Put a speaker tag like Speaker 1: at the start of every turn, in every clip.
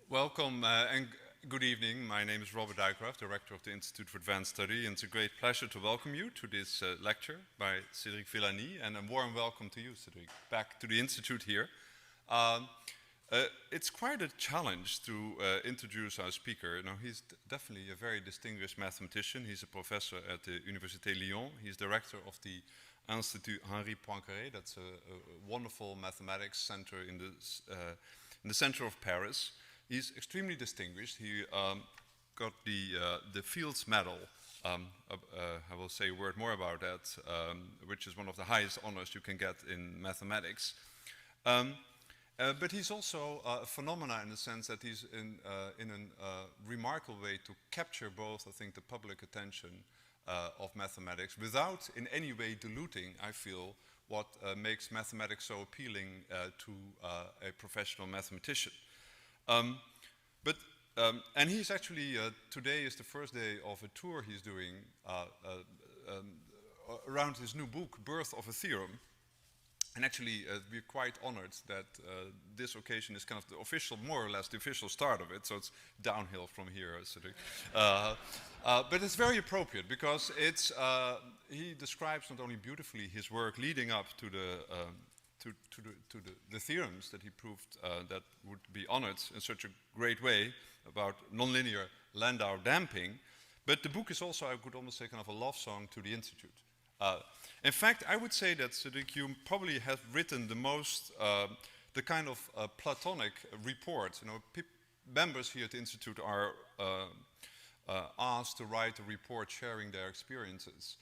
Speaker 1: Welcome and good evening. My name is Robert Dijkgraaf, Director of the Institute for Advanced Study, and it's a great pleasure to welcome you to this lecture by Cedric Villani, and a warm welcome to you, Cedric, back to the Institute here. It's quite a challenge to introduce our speaker. He's definitely a very distinguished mathematician. He's a professor at the Université Lyon. He's director of the Institut Henri Poincare. That's a wonderful mathematics center in the center of Paris. He's extremely distinguished. He got the Fields Medal. I will say a word more about that, which is one of the highest honors you can get in mathematics. But he's also a phenomenon in the sense that he's in a remarkable way to capture both, I think, the public attention of mathematics without in any way diluting, I feel, what makes mathematics so appealing to a professional mathematician. And he's actually, today is the first day of a tour he's doing around his new book, Birth of a Theorem. And actually, we're quite honored that this occasion is kind of the official, more or less the official start of it, so it's downhill from here. But it's very appropriate because it's, he describes not only beautifully his work leading up to the theorems that he proved that would be honored in such a great way about nonlinear Landau damping, but the book is also, I could almost say, kind of a love song to the Institute. In fact, I would say that Cedric, you probably have written the most, the kind of Platonic report. Members here at the Institute are asked to write a report sharing their experiences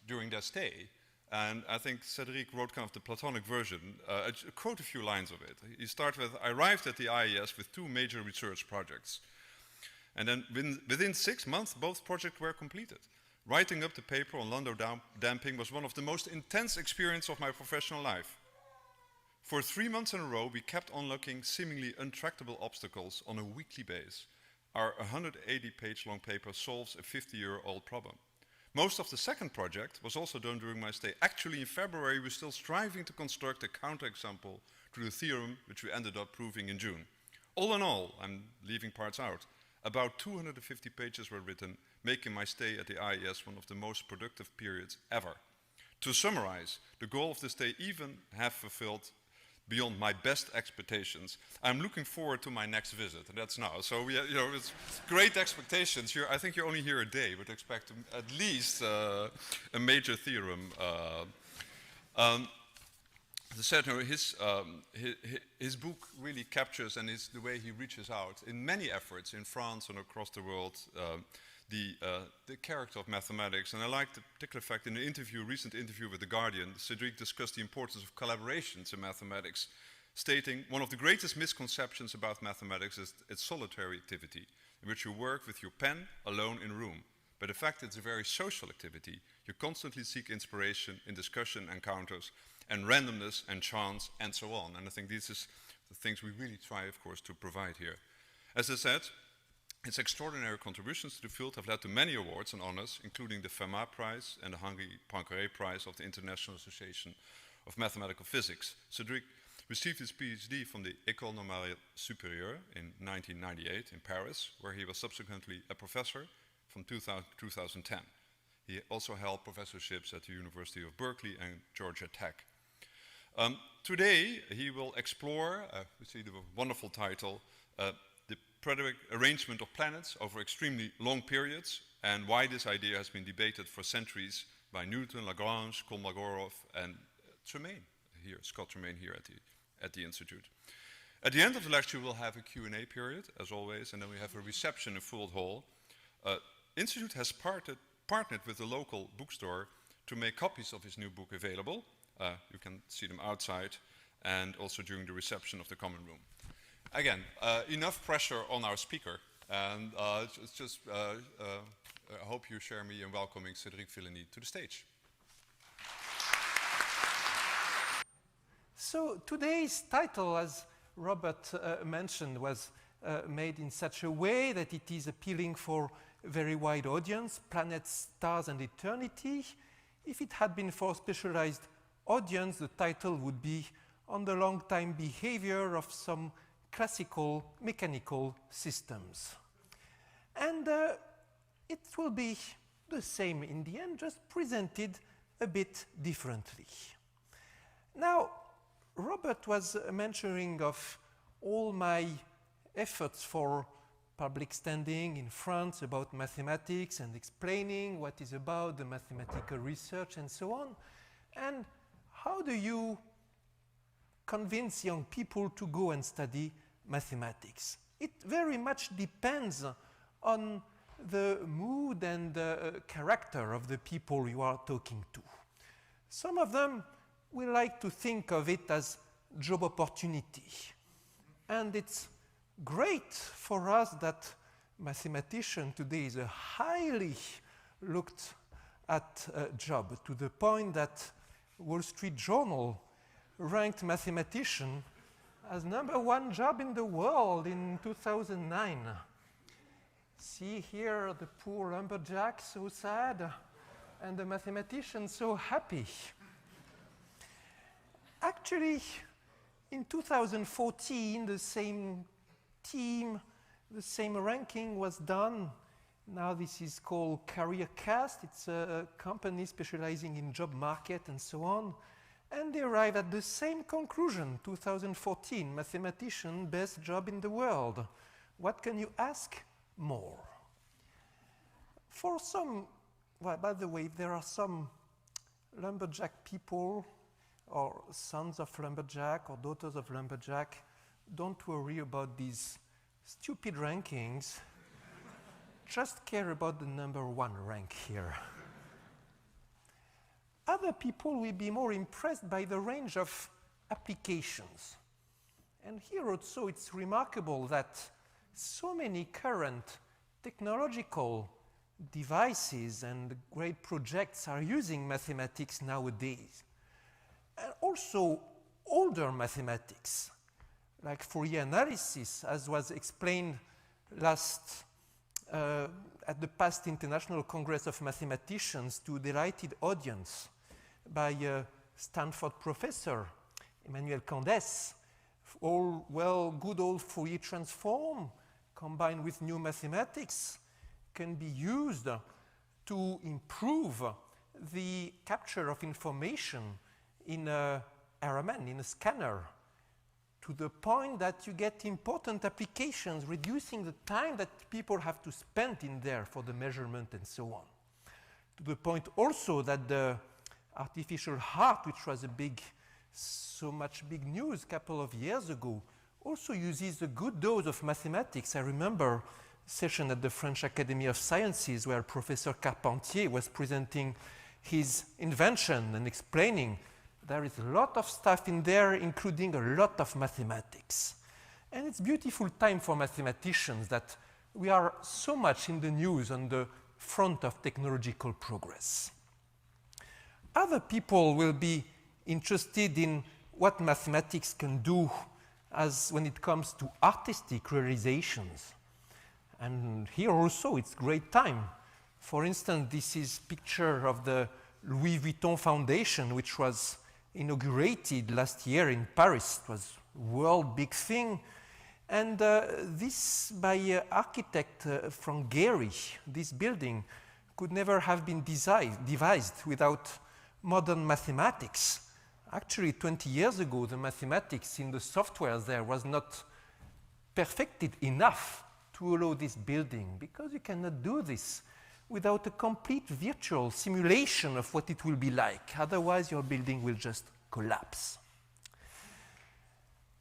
Speaker 1: during their stay. And I think Cedric wrote kind of the Platonic version. I'll quote a few lines of it. He starts with, I arrived at the IES with 2 major research projects. And then within 6 months, both projects were completed. Writing up the paper on Landau damping was one of the most intense experiences of my professional life. For 3 months in a row, we kept unlocking seemingly intractable obstacles on a weekly basis. Our 180-page long paper solves a 50-year-old problem. Most of the second project was also done during my stay. Actually, in February, we're still striving to construct a counterexample to the theorem, which we ended up proving in June. All in all, I'm leaving parts out, about 250 pages were written, making my stay at the IES one of the most productive periods ever. To summarize, the goal of the stay even have fulfilled beyond my best expectations. I'm looking forward to my next visit, and that's now. So it's great expectations. I think you're only here a day, but expect at least a major theorem. His book really captures, and is the way he reaches out in many efforts in France and across the world, the character of mathematics. And I like the particular fact in a recent interview with The Guardian, Cedric discussed the importance of collaborations in mathematics, stating, one of the greatest misconceptions about mathematics is its solitary activity, in which you work with your pen alone in a room. But in fact, it's a very social activity. You constantly seek inspiration in discussion, encounters, and randomness and chance, and so on. And I think these is the things we really try, of course, to provide here. As I said, its extraordinary contributions to the field have led to many awards and honors, including the Fermat Prize and the Henri Poincare Prize of the International Association of Mathematical Physics. Cedric received his PhD from the École Normale Supérieure in 1998 in Paris, where he was subsequently a professor from 2000 to 2010. He also held professorships at the University of Berkeley and Georgia Tech. Today, he will explore, we see the wonderful title, the periodic arrangement of planets over extremely long periods, and why this idea has been debated for centuries by Newton, Lagrange, Kolmogorov, and Tremaine here, Scott Tremaine here at the Institute. At the end of the lecture, we'll have a Q&A period, as always, and then we have a reception in Fould Hall. Institute has partnered with the local bookstore to make copies of his new book available. You can see them outside, and also during the reception of the common room. Again, enough pressure on our speaker, and I hope you share me in welcoming Cedric Villani to the stage.
Speaker 2: So today's title, as Robert mentioned, was made in such a way that it is appealing for a very wide audience, planets, stars, and eternity. If it had been for a specialized audience, the title would be On the Long-Time Behavior of Some classical mechanical systems. And it will be the same in the end, just presented a bit differently. Now, Robert was mentioning of all my efforts for public standing in France about mathematics and explaining what is about the mathematical research and so on. And how do you convince young people to go and study mathematics? It very much depends on the mood and the character of the people you are talking to. Some of them will like to think of it as job opportunity. And it's great for us that mathematician today is a highly looked at job, to the point that Wall Street Journal ranked mathematician as #1 job in the world in 2009. See here the poor lumberjack, so sad, and the mathematician so happy. Actually, in 2014, the same team, the same ranking was done. Now this is called CareerCast. It's a company specializing in job market and so on. And they arrived at the same conclusion, 2014, mathematician, best job in the world. What can you ask more? For some, well, by the way, there are some lumberjack people or sons of lumberjack or daughters of lumberjack. Don't worry about these stupid rankings. Just care about the #1 rank here. Other people will be more impressed by the range of applications. And here also it's remarkable that so many current technological devices and great projects are using mathematics nowadays. And also older mathematics, like Fourier analysis, as was explained at the past International Congress of Mathematicians to a delighted audience by a Stanford professor, Emmanuel Candes. Good old Fourier transform combined with new mathematics can be used to improve the capture of information in a RMN, in a scanner, to the point that you get important applications, reducing the time that people have to spend in there for the measurement and so on. To the point also that the artificial heart, which was so much big news a couple of years ago, also uses a good dose of mathematics. I remember a session at the French Academy of Sciences where Professor Carpentier was presenting his invention and explaining there is a lot of stuff in there, including a lot of mathematics. And it's a beautiful time for mathematicians that we are so much in the news on the front of technological progress. Other people will be interested in what mathematics can do when it comes to artistic realizations. And here also it's great time. For instance, this is a picture of the Louis Vuitton Foundation, which was inaugurated last year in Paris. It was a world big thing. And this by architect from Gehry, this building could never have been devised without modern mathematics. Actually, 20 years ago, the mathematics in the software there was not perfected enough to allow this building, because you cannot do this without a complete virtual simulation of what it will be like. Otherwise, your building will just collapse.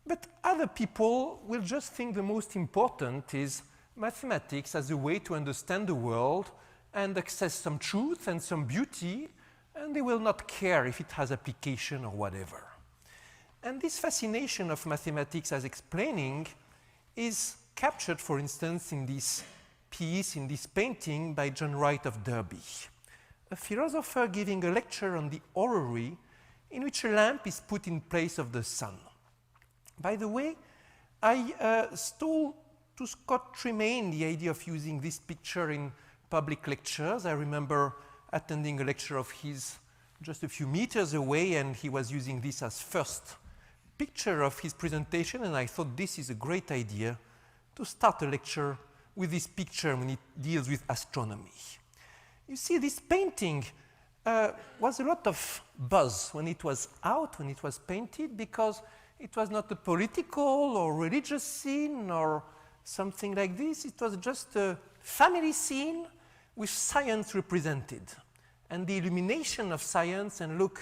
Speaker 2: But other people will just think the most important is mathematics as a way to understand the world and access some truth and some beauty, and they will not care if it has application or whatever. And this fascination of mathematics as explaining is captured, for instance, in this piece, in this painting by John Wright of Derby, a philosopher giving a lecture on the orrery in which a lamp is put in place of the sun. By the way, I stole to Scott Tremaine the idea of using this picture in public lectures. I remember attending a lecture of his just a few meters away, and he was using this as first picture of his presentation, and I thought this is a great idea to start a lecture with this picture when it deals with astronomy. You see, this painting was a lot of buzz when it was out, when it was painted, because it was not a political or religious scene or something like this. It was just a family scene with science represented and the illumination of science. And look,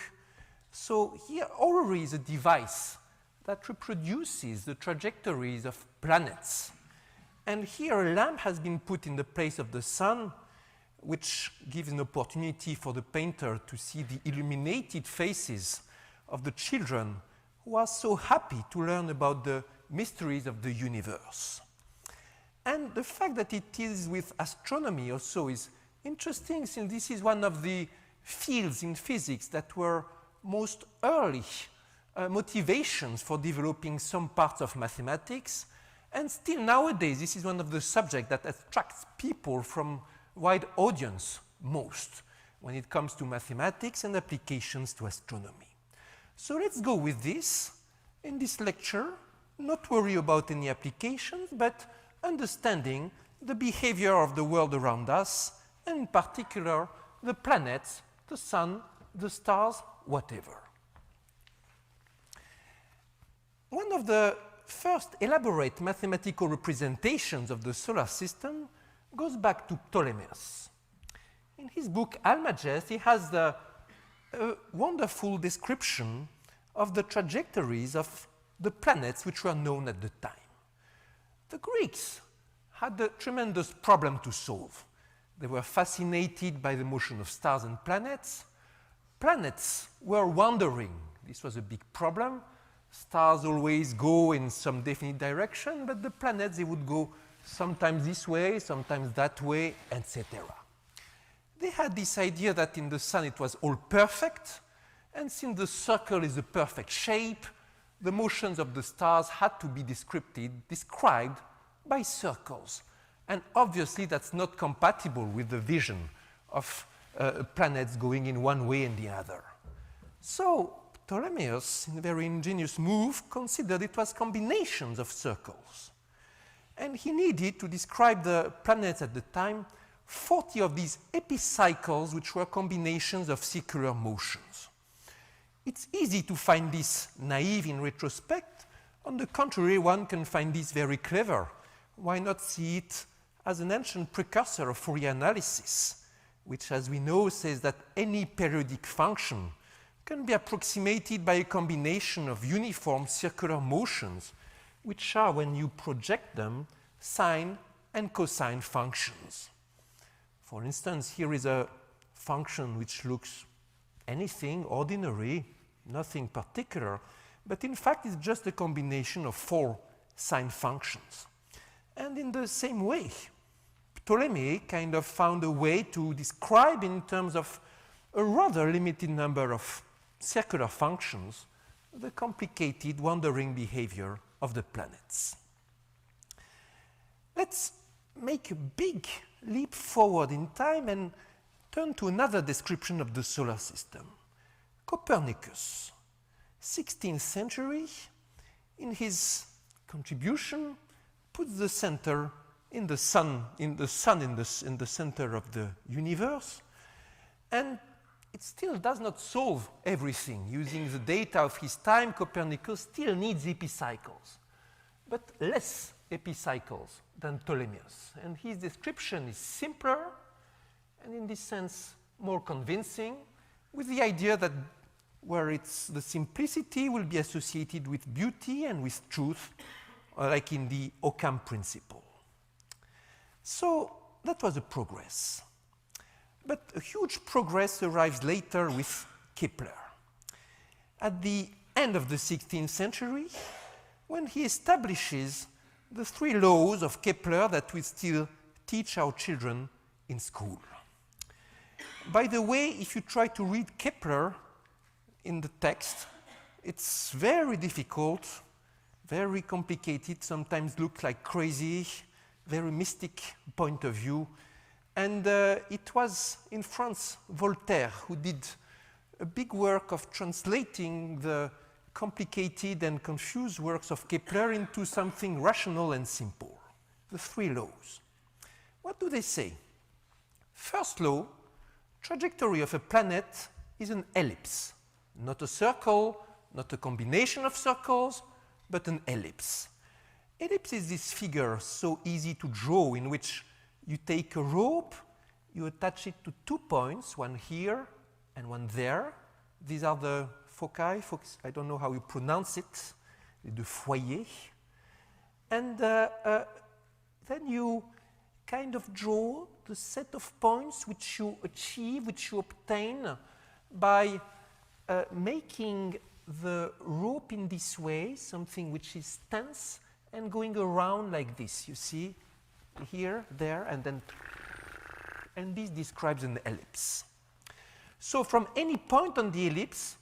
Speaker 2: so here orrery is a device that reproduces the trajectories of planets. And here a lamp has been put in the place of the sun, which gives an opportunity for the painter to see the illuminated faces of the children who are so happy to learn about the mysteries of the universe. And the fact that it is with astronomy also is interesting, since this is one of the fields in physics that were most early motivations for developing some parts of mathematics. And still nowadays, this is one of the subjects that attracts people from wide audience most when it comes to mathematics and applications to astronomy. So let's go with this in this lecture, not worry about any applications, but understanding the behavior of the world around us, and in particular, the planets, the sun, the stars, whatever. One of the first elaborate mathematical representations of the solar system goes back to Ptolemaios. In his book Almagest, he has a wonderful description of the trajectories of the planets which were known at the time. The Greeks had a tremendous problem to solve. They were fascinated by the motion of stars and planets. Planets were wandering. This was a big problem. Stars always go in some definite direction, but the planets, they would go sometimes this way, sometimes that way, etc. They had this idea that in the sun it was all perfect, and since the circle is a perfect shape, the motions of the stars had to be described by circles. And obviously that's not compatible with the vision of planets going in one way and the other. So Ptolemaios, in a very ingenious move, considered it was combinations of circles. And he needed to describe the planets at the time 40 of these epicycles, which were combinations of circular motions. It's easy to find this naive in retrospect. On the contrary, one can find this very clever. Why not see it as an ancient precursor of Fourier analysis, which, as we know, says that any periodic function can be approximated by a combination of uniform circular motions, which are, when you project them, sine and cosine functions. For instance, here is a function which looks anything ordinary, nothing particular, but in fact it's just a combination of 4 sine functions. And in the same way, Ptolemy kind of found a way to describe in terms of a rather limited number of circular functions the complicated wandering behavior of the planets. Let's make a big leap forward in time and turn to another description of the solar system. Copernicus, 16th century, in his contribution, puts the center in the sun, in the center of the universe, and it still does not solve everything. Using the data of his time, Copernicus still needs epicycles, but less epicycles than Ptolemaios. And his description is simpler and in this sense more convincing, with the idea that where it's the simplicity will be associated with beauty and with truth, like in the Occam principle. So that was a progress. But a huge progress arrives later with Kepler. At the end of the 16th century, when he establishes the 3 laws of Kepler that we still teach our children in school. By the way, if you try to read Kepler in the text, it's very difficult, very complicated, sometimes looks like crazy, very mystic point of view. And it was in France Voltaire who did a big work of translating the complicated and confused works of Kepler into something rational and simple. The three laws. What do they say? First law, trajectory of a planet is an ellipse, not a circle, not a combination of circles, but an ellipse. Ellipse is this figure so easy to draw in which you take a rope, you attach it to 2 points, one here and one there. These are the foci, I don't know how you pronounce it, the foyer. And then you kind of draw the set of points which you achieve, which you obtain by making the rope in this way, something which is tense, and going around like this. You see, here, there, and then, and this describes an ellipse. So from any point on the ellipse,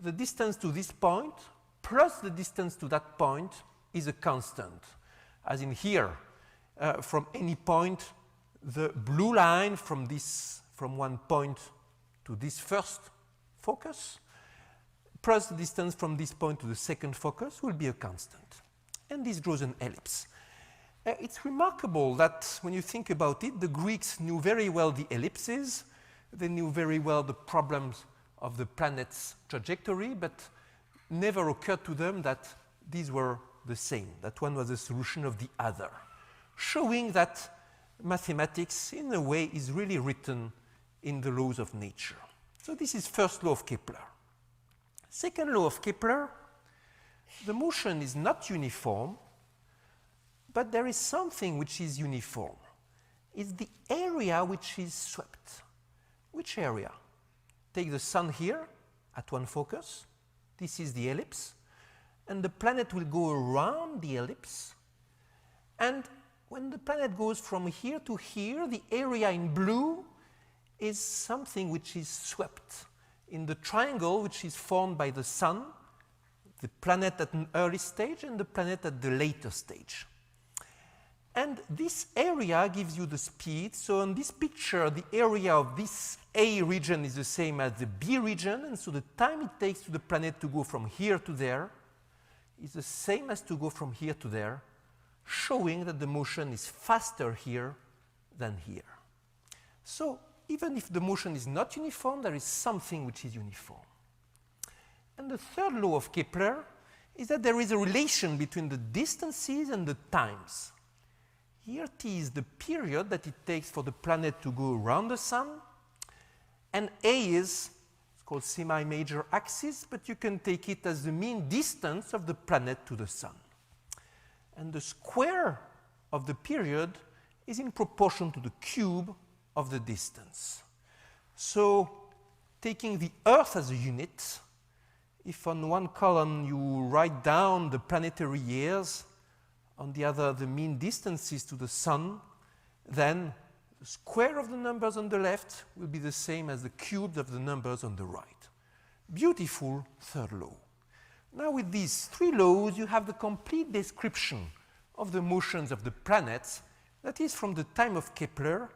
Speaker 2: the distance to this point plus the distance to that point is a constant. As in here, from any point, the blue line from one point to this first focus plus the distance from this point to the second focus will be a constant. And this draws an ellipse. It's remarkable that when you think about it, the Greeks knew very well the ellipses. They knew very well the problems of the planet's trajectory, but never occurred to them that these were the same, that one was a solution of the other, showing that mathematics, in a way, is really written in the laws of nature. So this is first law of Kepler. Second law of Kepler, the motion is not uniform, but there is something which is uniform. It's the area which is swept. Which area? Take the sun here at one focus. This is the ellipse. And the planet will go around the ellipse. And when the planet goes from here to here, the area in blue is something which is swept in the triangle which is formed by the sun, the planet at an early stage, and the planet at the later stage. And this area gives you the speed. So in this picture, the area of this A region is the same as the B region. And so the time it takes to the planet to go from here to there is the same as to go from here to there, showing that the motion is faster here than here. So even if the motion is not uniform, there is something which is uniform. And the third law of Kepler is that there is a relation between the distances and the times. Here t is the period that it takes for the planet to go around the sun, and A is, it's called semi-major axis, but you can take it as the mean distance of the planet to the sun. And the square of the period is in proportion to the cube of the distance. So taking the Earth as a unit, if on one column you write down the planetary years, on the other the mean distances to the sun, then the square of the numbers on the left will be the same as the cube of the numbers on the right. Beautiful third law. Now with these three laws, you have the complete description of the motions of the planets, that is from the time of Kepler,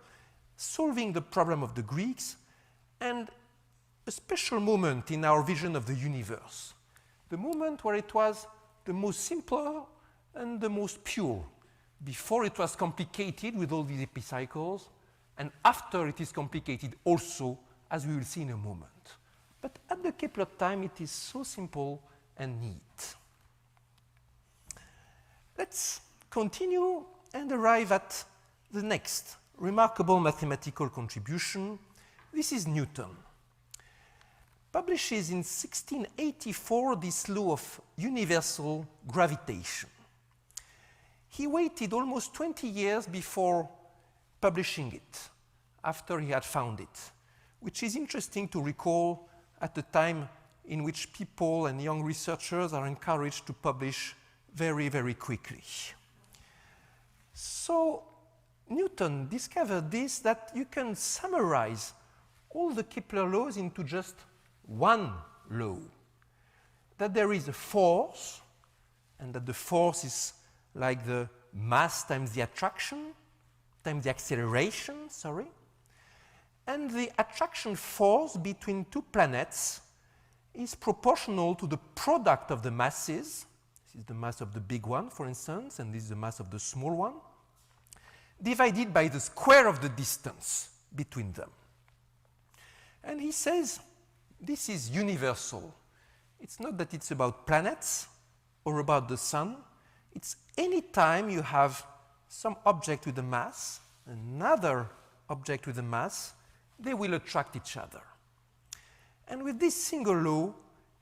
Speaker 2: solving the problem of the Greeks, and a special moment in our vision of the universe. The moment where it was the most simple and the most pure. Before it was complicated with all these epicycles, and after it is complicated also, as we will see in a moment. But at the Kepler time, it is so simple and neat. Let's continue and arrive at the next remarkable mathematical contribution. This is Newton. Publishes in 1684 this law of universal gravitation. He waited almost 20 years before publishing it, after he had found it, which is interesting to recall at the time in which people and young researchers are encouraged to publish very, very quickly. So Newton discovered this, that you can summarize all the Kepler laws into just one law, that there is a force, and that the force is like the mass times the attraction, times the acceleration, and the attraction force between two planets is proportional to the product of the masses. This is the mass of the big one, for instance, and this is the mass of the small one, divided by the square of the distance between them. And he says this is universal. It's not that it's about planets or about the sun. It's any time you have some object with a mass, another object with a mass, they will attract each other. And with this single law,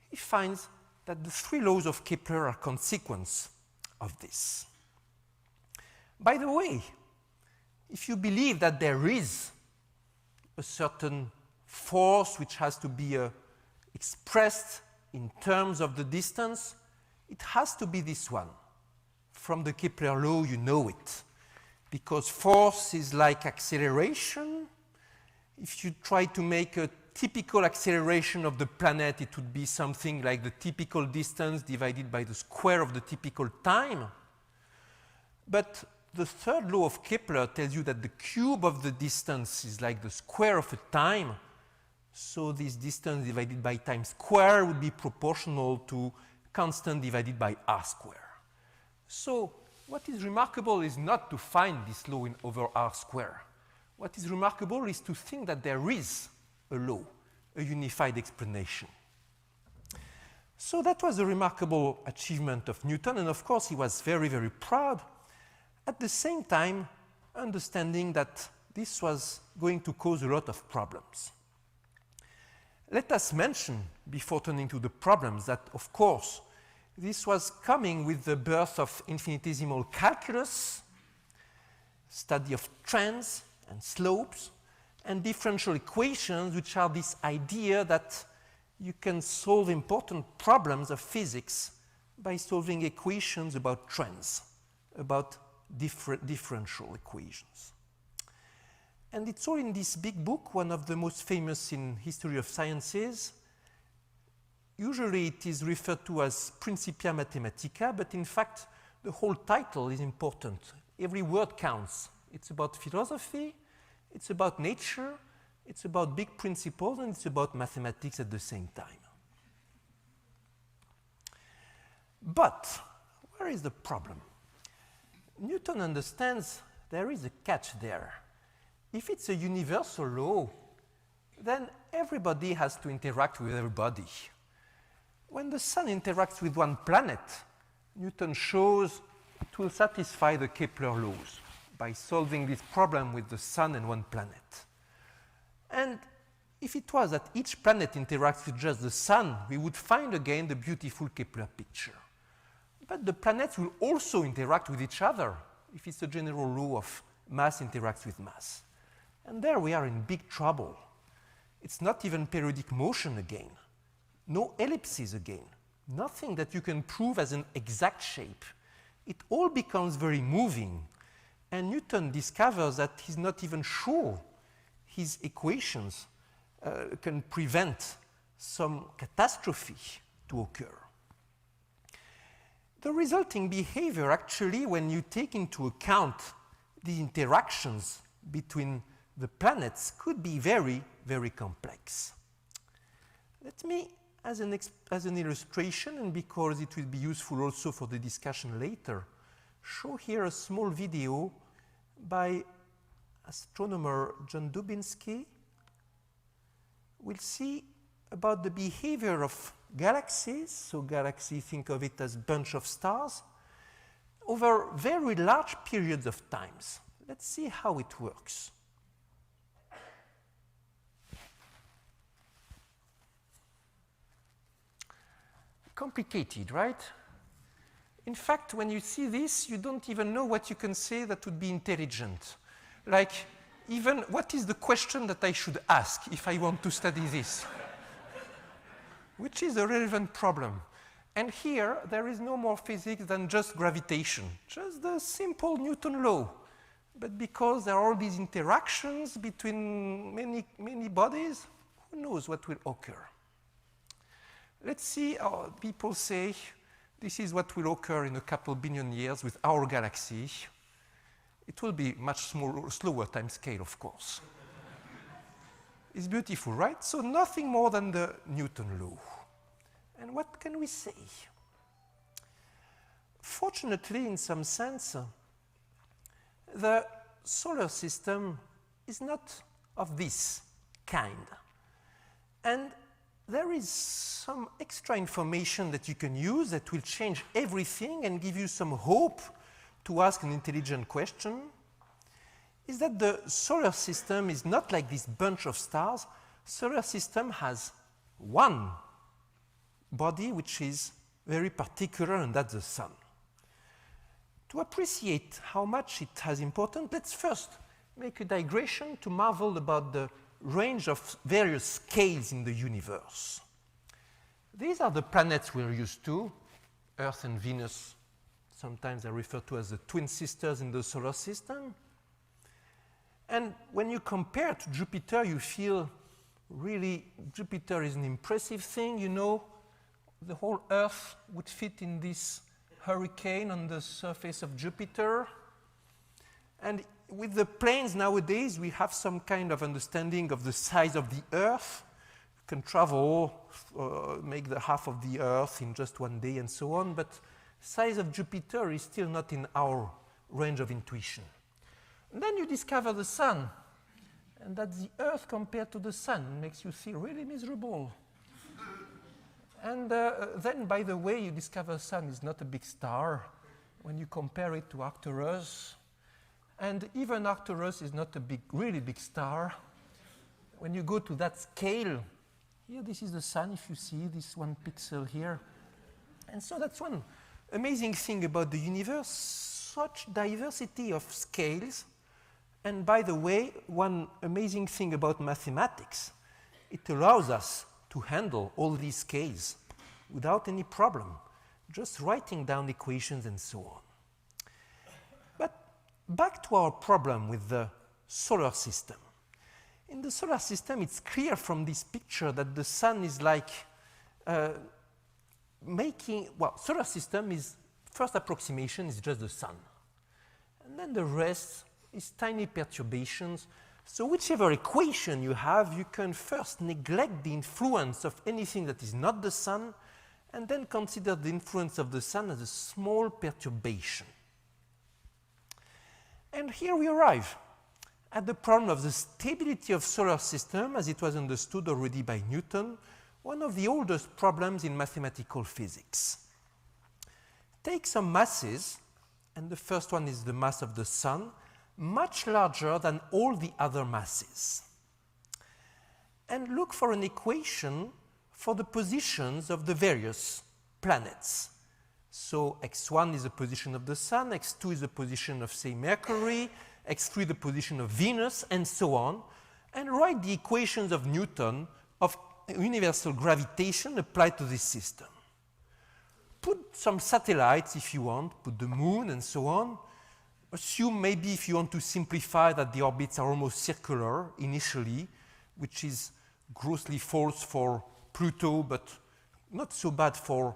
Speaker 2: he finds that the three laws of Kepler are consequence of this. By the way, if you believe that there is a certain force which has to be expressed in terms of the distance, it has to be this one. From the Kepler law, you know it. Because force is like acceleration. If you try to make a typical acceleration of the planet, it would be something like the typical distance divided by the square of the typical time. But the third law of Kepler tells you that the cube of the distance is like the square of a time. So this distance divided by time square would be proportional to constant divided by r square. So what is remarkable is not to find this law over r square. What is remarkable is to think that there is a law, a unified explanation. So that was a remarkable achievement of Newton, and of course he was very, very proud. At the same time, understanding that this was going to cause a lot of problems. Let us mention, before turning to the problems, that of course this was coming with the birth of infinitesimal calculus, study of trends and slopes, and differential equations, which are this idea that you can solve important problems of physics by solving equations about trends, about differential equations. And it's all in this big book, one of the most famous in history of sciences. Usually it is referred to as Principia Mathematica, but in fact the whole title is important. Every word counts. It's about philosophy, it's about nature, it's about big principles, and it's about mathematics at the same time. But where is the problem? Newton understands there is a catch there. If it's a universal law, then everybody has to interact with everybody. When the sun interacts with one planet, Newton shows it will satisfy the Kepler laws by solving this problem with the sun and one planet. And if it was that each planet interacts with just the sun, we would find again the beautiful Kepler picture. But the planets will also interact with each other if it's a general law of mass interacts with mass. And there we are in big trouble. It's not even periodic motion again. No ellipses again. Nothing that you can prove as an exact shape. It all becomes very moving. And Newton discovers that he's not even sure his equations can prevent some catastrophe to occur. The resulting behavior, actually, when you take into account the interactions between the planets, could be very, very complex. Let me, as an illustration, and because it will be useful also for the discussion later, show here a small video by astronomer John Dubinsky. We'll see about the behavior of galaxies, so galaxies, think of it as a bunch of stars, over very large periods of times. Let's see how it works. Complicated, right? In fact, when you see this, you don't even know what you can say that would be intelligent. Like, even what is the question that I should ask if I want to study this? Which is a relevant problem. And here, there is no more physics than just gravitation, just the simple Newton law. But because there are all these interactions between many bodies, who knows what will occur? Let's see how people say this is what will occur in a couple billion years with our galaxy. It will be much slower time scale, of course. It's beautiful, right? So nothing more than the Newton law. And what can we say? Fortunately, in some sense, the solar system is not of this kind. And there is some extra information that you can use that will change everything and give you some hope to ask an intelligent question, is that the solar system is not like this bunch of stars. Solar system has one body which is very particular, and that's the sun. To appreciate how much it has importance, let's first make a digression to marvel about the range of various scales in the universe. These are the planets we're used to, Earth and Venus. Sometimes they're referred to as the twin sisters in the solar system. And when you compare to Jupiter, you feel really Jupiter is an impressive thing. You know, the whole Earth would fit in this hurricane on the surface of Jupiter. And with the planes nowadays, we have some kind of understanding of the size of the Earth. You can travel, make the half of the Earth in just one day and so on, but size of Jupiter is still not in our range of intuition. And then you discover the sun, and that's the Earth compared to the sun. It makes you feel really miserable. And then, by the way, you discover the sun is not a big star when you compare it to Arcturus. And even Arcturus is not a really big star. When you go to that scale, here this is the sun, if you see this one pixel here. And so that's one amazing thing about the universe, such diversity of scales. And by the way, one amazing thing about mathematics, it allows us to handle all these scales without any problem, just writing down equations and so on. But back to our problem with the solar system. In the solar system, it's clear from this picture that the sun is like solar system is, first approximation is just the sun. And then the rest is tiny perturbations. So whichever equation you have, you can first neglect the influence of anything that is not the sun, and then consider the influence of the sun as a small perturbation. And here we arrive at the problem of the stability of solar system as it was understood already by Newton, one of the oldest problems in mathematical physics. Take some masses, and the first one is the mass of the sun, much larger than all the other masses. And look for an equation for the positions of the various planets. So x1 is the position of the sun, x2 is the position of, say, Mercury, x3 the position of Venus, and so on, and write the equations of Newton of universal gravitation applied to this system. Put some satellites if you want, put the moon and so on. Assume maybe if you want to simplify that the orbits are almost circular initially, which is grossly false for Pluto, but not so bad for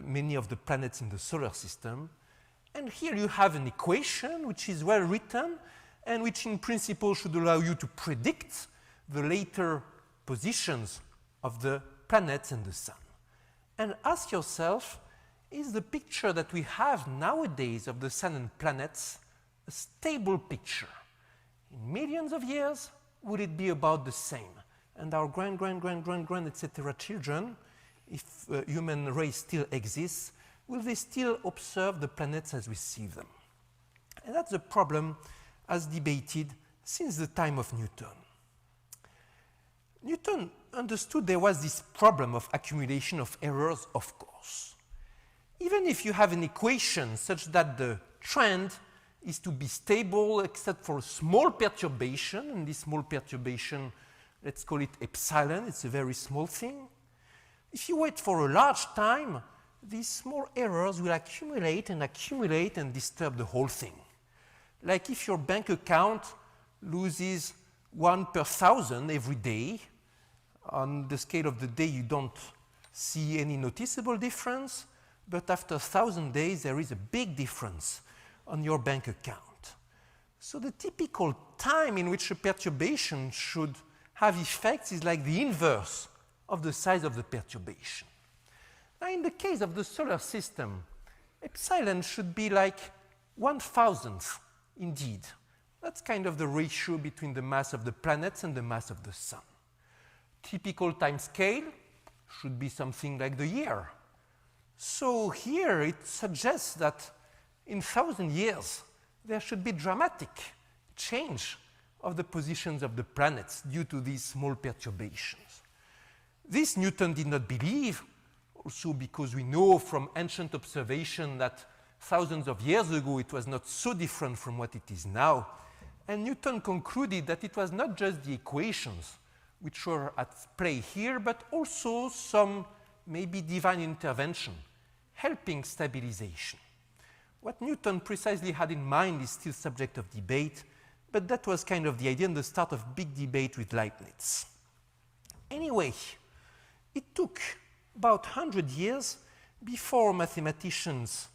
Speaker 2: many of the planets in the solar system. And here you have an equation which is well written and which in principle should allow you to predict the later positions of the planets and the sun. And ask yourself, is the picture that we have nowadays of the sun and planets a stable picture? In millions of years, would it be about the same? And our grand, etc. children, if human race still exists, will they still observe the planets as we see them? And that's a problem as debated since the time of Newton. Newton understood there was this problem of accumulation of errors, of course. Even if you have an equation such that the trend is to be stable except for a small perturbation, and this small perturbation, let's call it epsilon, it's a very small thing. If you wait for a large time, these small errors will accumulate and disturb the whole thing. Like if your bank account loses 1 per 1,000 every day, on the scale of the day you don't see any noticeable difference, but after 1,000 days there is a big difference on your bank account. So the typical time in which a perturbation should have effects is like the inverse of the size of the perturbation. Now, in the case of the solar system, epsilon should be like 1,000th, indeed. That's kind of the ratio between the mass of the planets and the mass of the sun. Typical time scale should be something like the year. So here it suggests that in 1,000 years, there should be dramatic change of the positions of the planets due to these small perturbations. This Newton did not believe, also because we know from ancient observation that thousands of years ago it was not so different from what it is now. And Newton concluded that it was not just the equations which were at play here, but also some maybe divine intervention helping stabilization. What Newton precisely had in mind is still subject of debate, but that was kind of the idea and the start of big debate with Leibniz. Anyway, it took about 100 years before mathematicians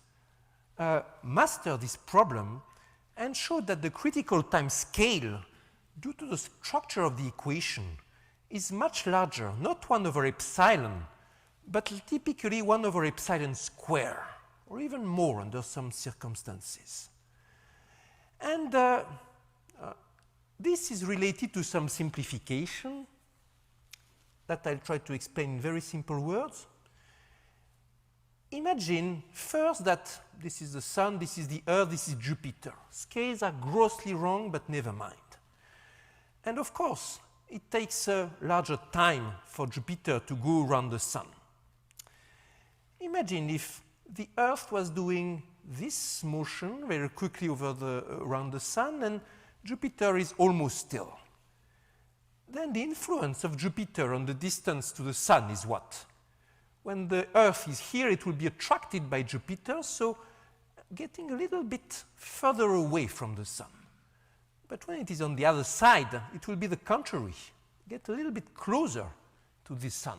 Speaker 2: mastered this problem and showed that the critical time scale, due to the structure of the equation, is much larger, not 1 over epsilon, but typically 1 over epsilon square, or even more under some circumstances. And this is related to some simplification that I'll try to explain in very simple words. Imagine first that this is the Sun, this is the Earth, this is Jupiter. Scales are grossly wrong, but never mind. And of course, it takes a larger time for Jupiter to go around the Sun. Imagine if the Earth was doing this motion very quickly around the Sun, and Jupiter is almost still. Then the influence of Jupiter on the distance to the Sun is what? When the Earth is here, it will be attracted by Jupiter, so getting a little bit further away from the Sun. But when it is on the other side, it will be the contrary, get a little bit closer to the Sun.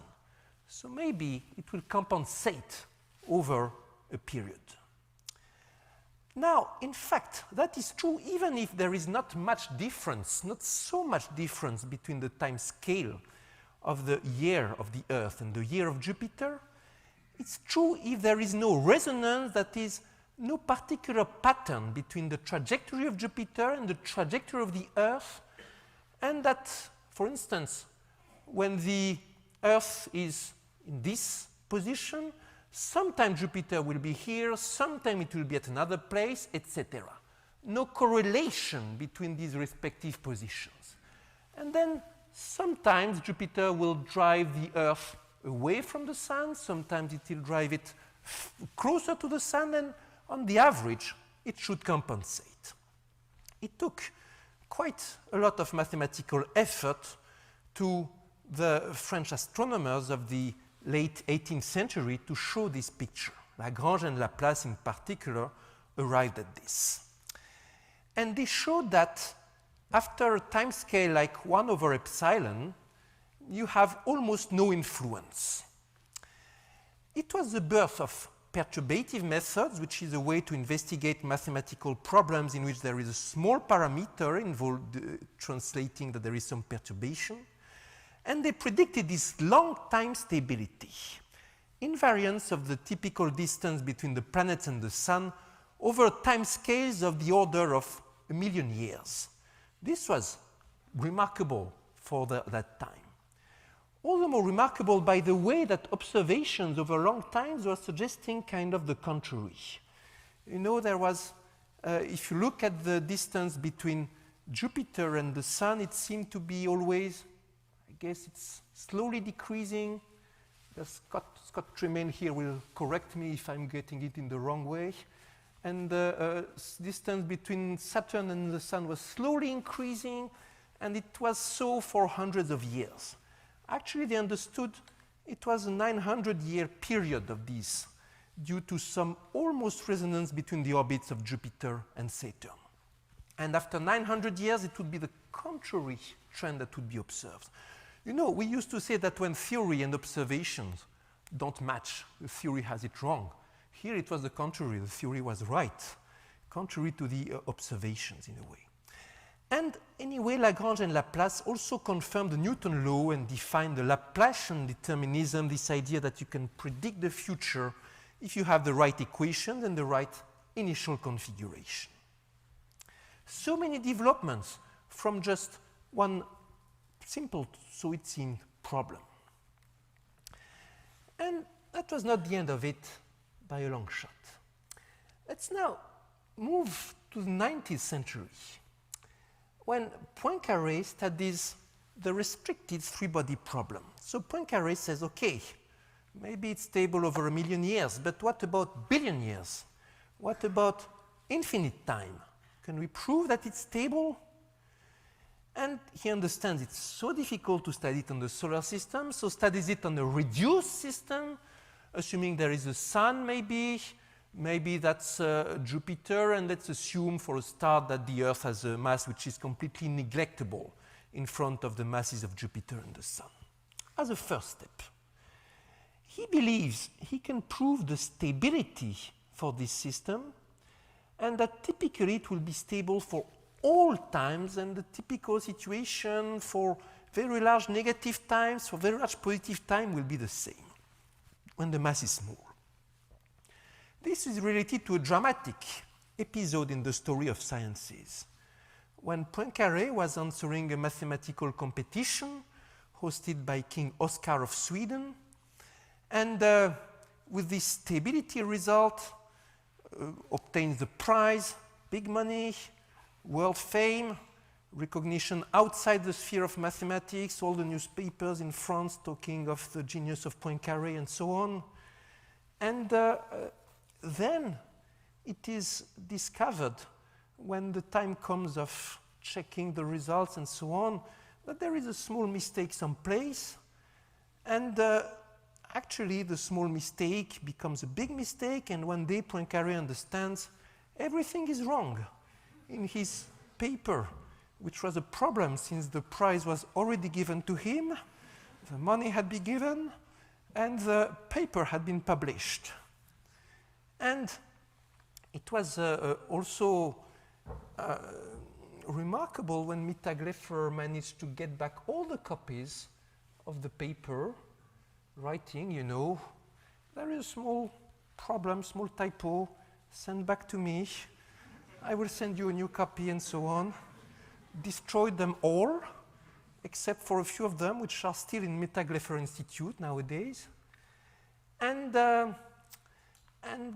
Speaker 2: So maybe it will compensate over a period. Now, in fact, that is true even if there is not much difference, not so much difference between the time scale of the year of the Earth and the year of Jupiter. It's true if there is no resonance, that is, no particular pattern between the trajectory of Jupiter and the trajectory of the Earth, and that, for instance, when the Earth is in this position, sometimes Jupiter will be here, sometimes it will be at another place, etc. No correlation between these respective positions. And then sometimes Jupiter will drive the Earth away from the Sun, sometimes it will drive it closer to the Sun, and on the average, it should compensate. It took quite a lot of mathematical effort to the French astronomers of the late 18th century to show this picture. Lagrange and Laplace in particular arrived at this. And they showed that after a time scale like 1 over epsilon, you have almost no influence. It was the birth of perturbative methods, which is a way to investigate mathematical problems in which there is a small parameter involved translating that there is some perturbation. And they predicted this long time stability, invariance of the typical distance between the planets and the Sun over time scales of the order of 1 million years. This was remarkable for that time. All the more remarkable by the way that observations over long times were suggesting kind of the contrary. You know, there was, if you look at the distance between Jupiter and the Sun, it seemed to be always, I guess it's slowly decreasing. Scott Tremaine here will correct me if I'm getting it in the wrong way. And the distance between Saturn and the Sun was slowly increasing, and it was so for hundreds of years. Actually, they understood it was a 900-year period of this due to some almost resonance between the orbits of Jupiter and Saturn. And after 900 years, it would be the contrary trend that would be observed. You know, we used to say that when theory and observations don't match, the theory has it wrong. Here it was the contrary, the theory was right, contrary to the observations in a way. And anyway, Lagrange and Laplace also confirmed the Newton law and defined the Laplacian determinism, this idea that you can predict the future if you have the right equations and the right initial configuration. So many developments from just one simple, so it seemed, problem. And that was not the end of it by a long shot. Let's now move to the 19th century, when Poincare studies the restricted three-body problem. So Poincare says, okay, maybe it's stable over 1 million years, but what about billion years? What about infinite time? Can we prove that it's stable? And he understands it's so difficult to study it on the solar system, so studies it on a reduced system, assuming there is a sun maybe that's Jupiter, and let's assume for a start that the Earth has a mass which is completely neglectable in front of the masses of Jupiter and the Sun. As a first step, he believes he can prove the stability for this system, and that typically it will be stable for all times, and the typical situation for very large negative times, for very large positive time will be the same when the mass is small. This is related to a dramatic episode in the story of sciences. When Poincare was answering a mathematical competition hosted by King Oscar of Sweden, and with this stability result, obtains the prize, big money, world fame, recognition outside the sphere of mathematics, all the newspapers in France talking of the genius of Poincare and so on. And then it is discovered, when the time comes of checking the results and so on, that there is a small mistake someplace, and actually the small mistake becomes a big mistake, and one day Poincare understands everything is wrong in his paper, which was a problem since the prize was already given to him, the money had been given, and the paper had been published. And it was also remarkable when Mittag-Leffler managed to get back all the copies of the paper, writing, you know, there is a small problem, small typo, send back to me, I will send you a new copy, and so on. Destroyed them all, except for a few of them, which are still in Mittag-Leffler Institute nowadays. And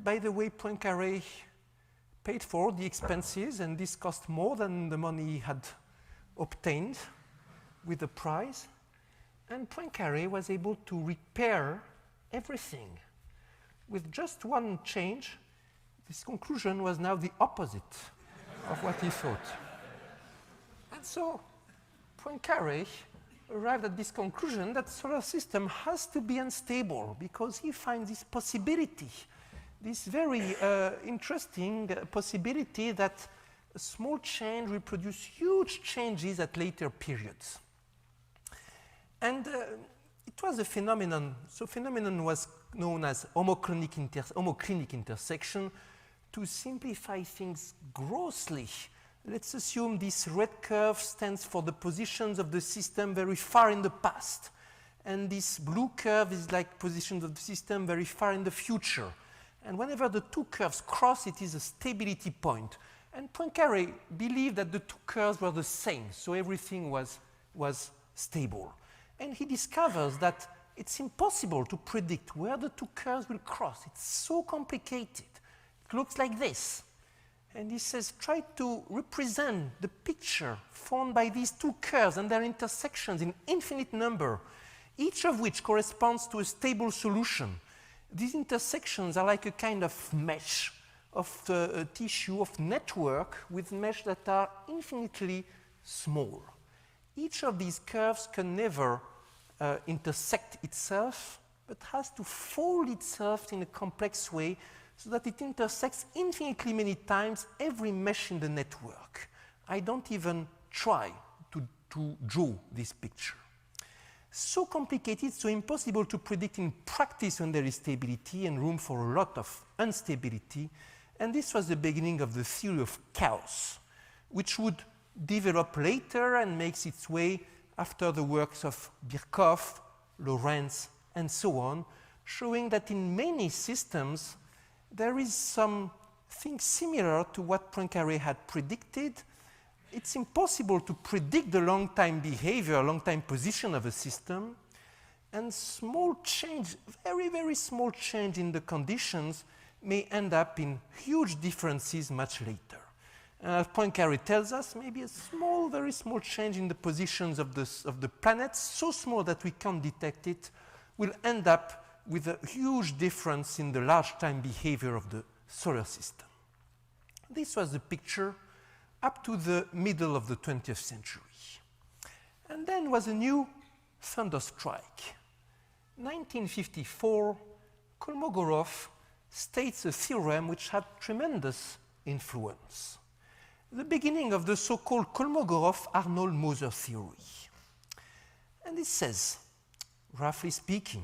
Speaker 2: by the way, Poincare paid for the expenses, and this cost more than the money he had obtained with the prize. And Poincare was able to repair everything. With just one change, this conclusion was now the opposite of what he thought. And so Poincare arrived at this conclusion that the solar system has to be unstable, because he finds this possibility, this very interesting possibility that a small change will produce huge changes at later periods. And it was a phenomenon. So phenomenon was known as homoclinic intersection. To simplify things grossly, let's assume this red curve stands for the positions of the system very far in the past. And this blue curve is like positions of the system very far in the future. And whenever the two curves cross, it is a stability point. And Poincare believed that the two curves were the same, so everything was stable. And he discovers that it's impossible to predict where the two curves will cross. It's so complicated. It looks like this. And he says, try to represent the picture formed by these two curves and their intersections in infinite number, each of which corresponds to a stable solution. These intersections are like a kind of mesh of tissue, of network, with mesh that are infinitely small. Each of these curves can never intersect itself, but has to fold itself in a complex way so that it intersects infinitely many times every mesh in the network. I don't even try to draw this picture. So complicated, so impossible to predict in practice when there is stability and room for a lot of instability. And this was the beginning of the theory of chaos, which would developed later and makes its way after the works of Birkhoff, Lorentz, and so on, showing that in many systems there is something similar to what Poincare had predicted. It's impossible to predict the long-time behavior, long-time position of a system, and small change, very, very small change in the conditions may end up in huge differences much later. As Poincare tells us, maybe a small, very small change in the positions of the planets, so small that we can't detect it, will end up with a huge difference in the large time behavior of the solar system. This was the picture up to the middle of the 20th century. And then was a new thunderstrike. 1954, Kolmogorov states a theorem which had tremendous influence. The beginning of the so-called Kolmogorov-Arnold-Moser theory. And it says, roughly speaking,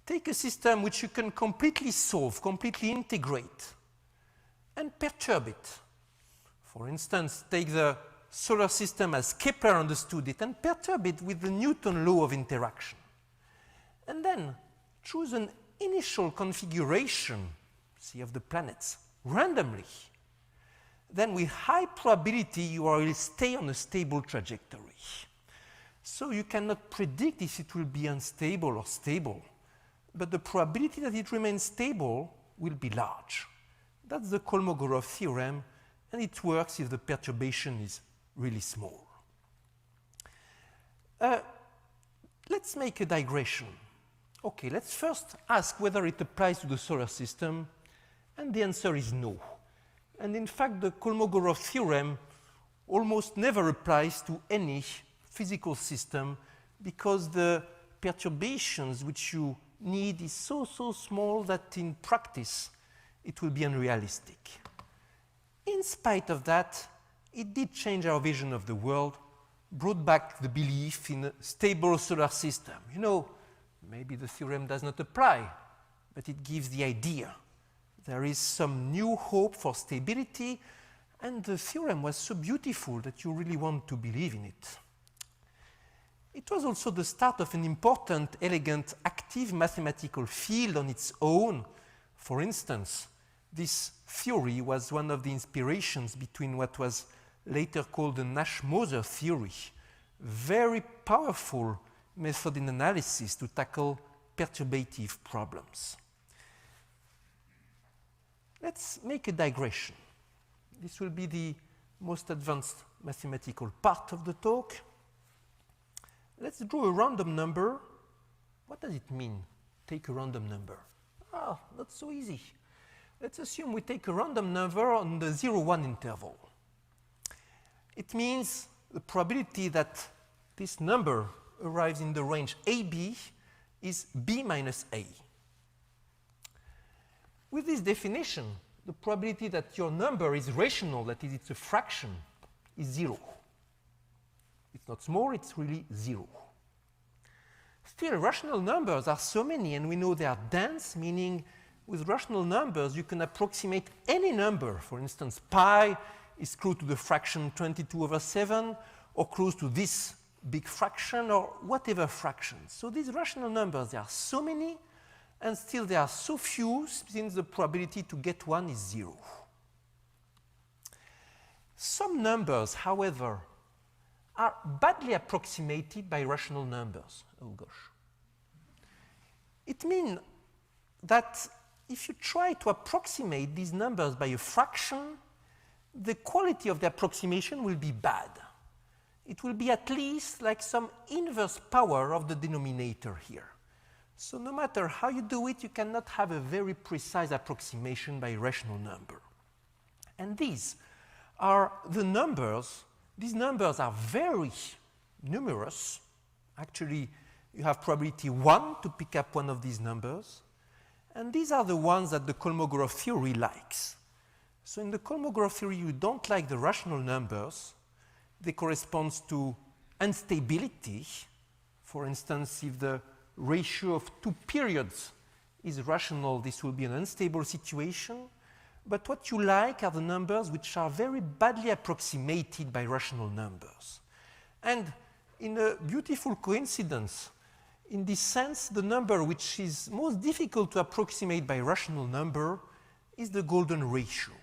Speaker 2: take a system which you can completely solve, completely integrate, and perturb it. For instance, take the solar system as Kepler understood it and perturb it with the Newton law of interaction. And then choose an initial configuration, see, of the planets, randomly. Then with high probability you will stay on a stable trajectory. So you cannot predict if it will be unstable or stable, but the probability that it remains stable will be large. That's the Kolmogorov theorem, and it works if the perturbation is really small. Let's make a digression. Okay, let's first ask whether it applies to the solar system, and the answer is no. And in fact, the Kolmogorov theorem almost never applies to any physical system because the perturbations which you need is so small that in practice it will be unrealistic. In spite of that, it did change our vision of the world, brought back the belief in a stable solar system. You know, maybe the theorem does not apply, but it gives the idea. There is some new hope for stability, and the theorem was so beautiful that you really want to believe in it. It was also the start of an important, elegant, active mathematical field on its own. For instance, this theory was one of the inspirations between what was later called the Nash-Moser theory, very powerful method in analysis to tackle perturbative problems. Let's make a digression. This will be the most advanced mathematical part of the talk. Let's draw a random number. What does it mean, take a random number? Ah, not so easy. Let's assume we take a random number on the 0-1 interval. It means the probability that this number arrives in the range AB is B minus A. With this definition, the probability that your number is rational, that is, it's a fraction, is 0. It's not small, it's really 0. Still, rational numbers are so many, and we know they are dense, meaning with rational numbers you can approximate any number. For instance, pi is close to the fraction 22/7, or close to this big fraction, or whatever fraction. So these rational numbers, there are so many, and still there are so few, since the probability to get one is 0. Some numbers, however, are badly approximated by rational numbers. Oh gosh. It means that if you try to approximate these numbers by a fraction, the quality of the approximation will be bad. It will be at least like some inverse power of the denominator here. So no matter how you do it, you cannot have a very precise approximation by a rational number. And these are the numbers. These numbers are very numerous. Actually, you have probability 1 to pick up one of these numbers. And these are the ones that the Kolmogorov theory likes. So in the Kolmogorov theory, you don't like the rational numbers. They correspond to instability. For instance, if the ratio of two periods is rational, this will be an unstable situation. but what you like are the numbers which are very badly approximated by rational numbers. And in a beautiful coincidence, in this sense, the number which is most difficult to approximate by rational number is the golden ratio.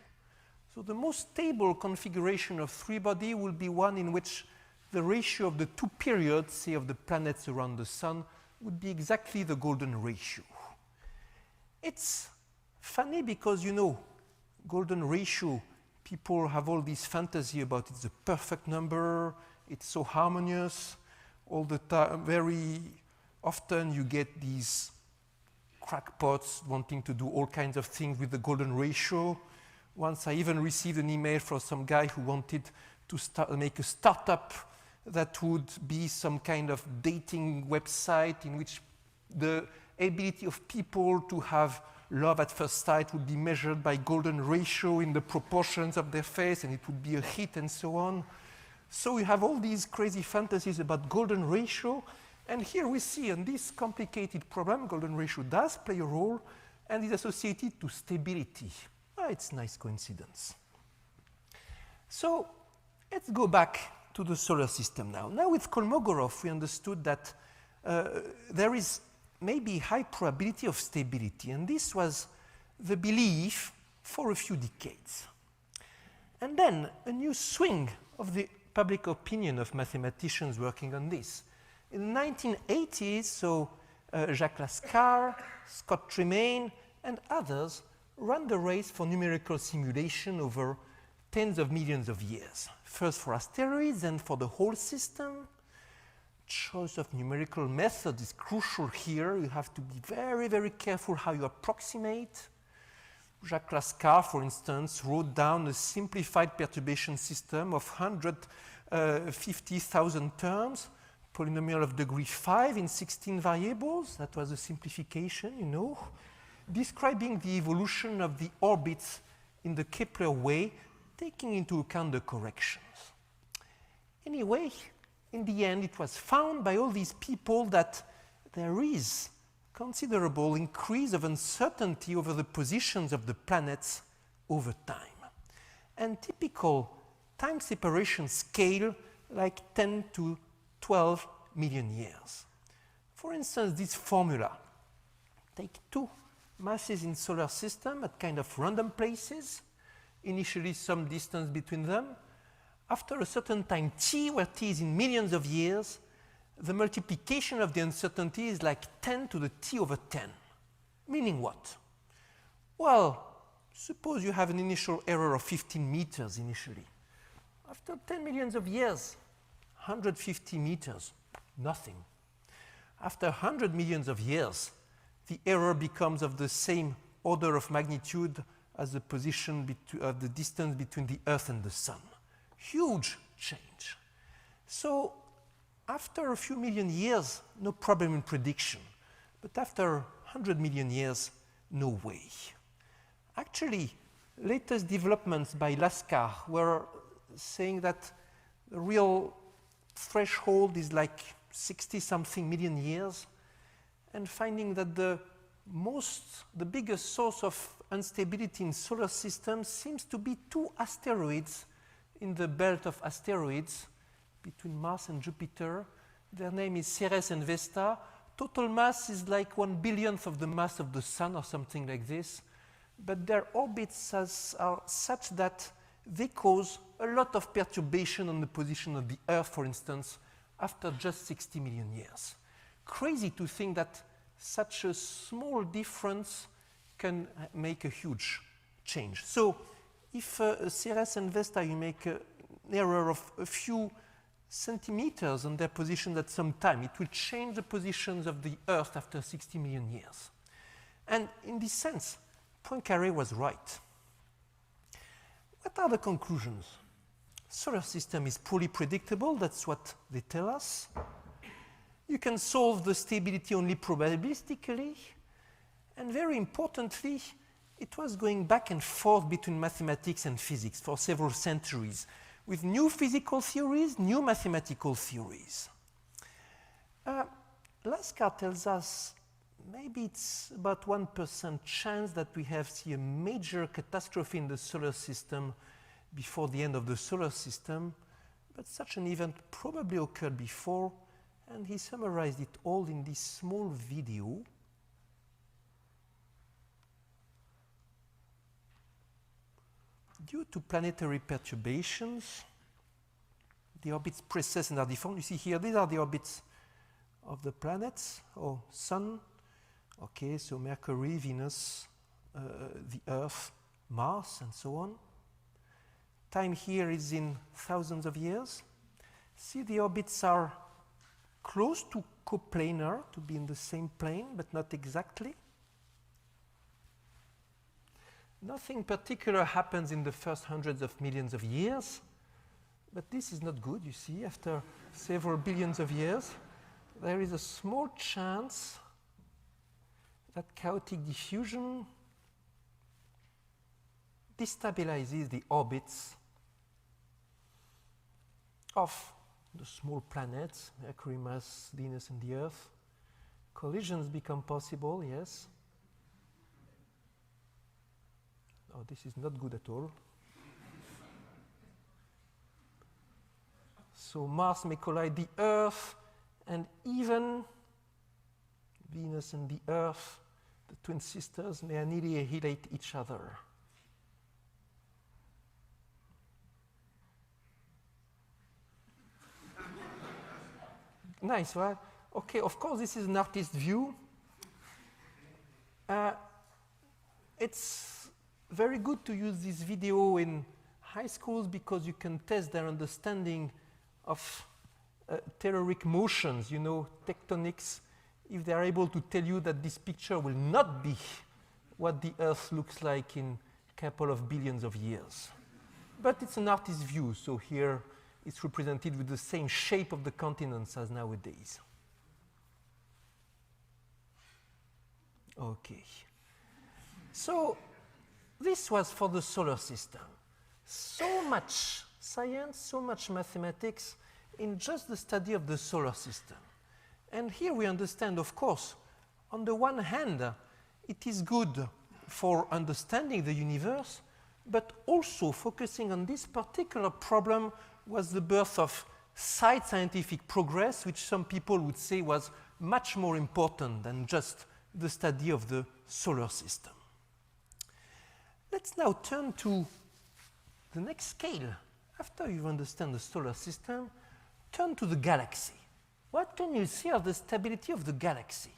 Speaker 2: So the most stable configuration of three-body will be one in which the ratio of the two periods, say of the planets around the sun, would be exactly the golden ratio. It's funny because, you know, golden ratio, people have all this fantasy about it's a perfect number, it's so harmonious, all the time, very often you get these crackpots wanting to do all kinds of things with the golden ratio. Once I even received an email from some guy who wanted to make a startup that would be some kind of dating website in which the ability of people to have love at first sight would be measured by golden ratio in the proportions of their face, and it would be a hit and so on. So we have all these crazy fantasies about golden ratio, and here we see in this complicated problem, golden ratio does play a role and is associated to stability. It's a nice coincidence. So let's go back to the solar system now. Now with Kolmogorov, we understood that there is maybe high probability of stability, and this was the belief for a few decades. And then a new swing of the public opinion of mathematicians working on this. In the 1980s, so Jacques Laskar, Scott Tremaine, and others ran the race for numerical simulation over tens of millions of years. First for asteroids and for the whole system. Choice of numerical method is crucial here. You have to be very, very careful how you approximate. Jacques Laskar, for instance, wrote down a simplified perturbation system of 150,000 terms, polynomial of degree 5 in 16 variables. That was a simplification, you know, describing the evolution of the orbits in the Kepler way, taking into account the corrections. Anyway, in the end, it was found by all these people that there is considerable increase of uncertainty over the positions of the planets over time. And typical time separation scale like 10 to 12 million years. For instance, this formula, take two masses in solar system at kind of random places, initially some distance between them. After a certain time t, where t is in millions of years, the multiplication of the uncertainty is like 10 to the t over 10. Meaning what? Well, suppose you have an initial error of 15 meters initially. After 10 millions of years, 150 meters, nothing. After 100 millions of years, the error becomes of the same order of magnitude as the position of the distance between the Earth and the Sun. Huge change. So after a few million years, no problem in prediction. But after 100 million years, no way. Actually, latest developments by Laskar were saying that the real threshold is like 60-something million years, and finding that the biggest source of instability in solar systems seems to be two asteroids in the belt of asteroids between Mars and Jupiter. Their name is Ceres and Vesta. Total mass is like 1/1000th of the mass of the Sun or something like this. But their orbits are such that they cause a lot of perturbation on the position of the Earth, for instance, after just 60 million years. Crazy to think that such a small difference can make a huge change. So if Ceres and Vesta, you make an error of a few centimeters on their positions at some time, it will change the positions of the Earth after 60 million years. And in this sense, Poincare was right. What are the conclusions? Solar system is poorly predictable, that's what they tell us. You can solve the stability only probabilistically, and very importantly, it was going back and forth between mathematics and physics for several centuries, with new physical theories, new mathematical theories. Laskar tells us maybe it's about 1% chance that we see a major catastrophe in the solar system before the end of the solar system, but such an event probably occurred before, and he summarized it all in this small video. Due to planetary perturbations, the orbits precess and are deformed. You see here, these are the orbits of the planets, or Sun. Okay, so Mercury, Venus, the Earth, Mars, and so on. Time here is in thousands of years. See, the orbits are close to coplanar, to be in the same plane, but not exactly. Nothing particular happens in the first hundreds of millions of years, but this is not good, you see. After several billions of years, there is a small chance that chaotic diffusion destabilizes the orbits of the small planets, Mercury, Mars, Venus, and the Earth. Collisions become possible, yes. Oh, this is not good at all. So Mars may collide the Earth, and even Venus and the Earth, the twin sisters, may annihilate each other. Nice, right? Okay, of course, this is an artist's view. It's very good to use this video in high schools because you can test their understanding of telluric motions, you know, tectonics, if they are able to tell you that this picture will not be what the Earth looks like in a couple of billions of years. But it's an artist's view, so here it's represented with the same shape of the continents as nowadays. Okay. So this was for the solar system. So much science, so much mathematics in just the study of the solar system. And here we understand, of course, on the one hand, it is good for understanding the universe, but also focusing on this particular problem was the birth of side scientific progress, which some people would say was much more important than just the study of the solar system. Let's now turn to the next scale. After you understand the solar system, turn to the galaxy. What can you see of the stability of the galaxy?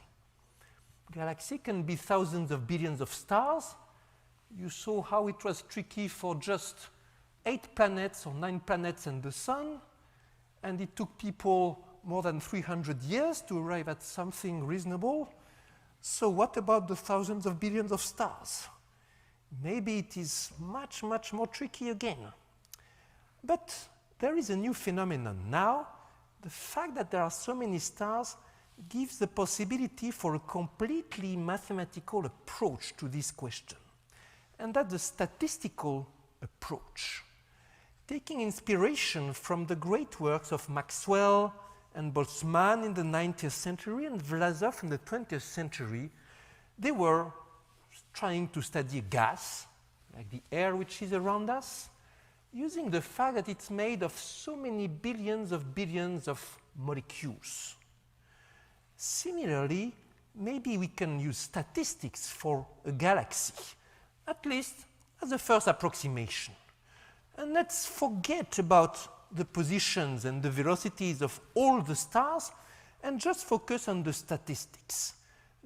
Speaker 2: Galaxy can be thousands of billions of stars. You saw how it was tricky for just 8 planets or 9 planets and the Sun, and it took people more than 300 years to arrive at something reasonable. So what about the thousands of billions of stars? Maybe it is much, much more tricky again. But there is a new phenomenon now. The fact that there are so many stars gives the possibility for a completely mathematical approach to this question, and that's the statistical approach. Taking inspiration from the great works of Maxwell and Boltzmann in the 19th century and Vlasov in the 20th century, they were trying to study a gas, like the air which is around us, using the fact that it's made of so many billions of molecules. Similarly, maybe we can use statistics for a galaxy, at least as a first approximation. And let's forget about the positions and the velocities of all the stars and just focus on the statistics.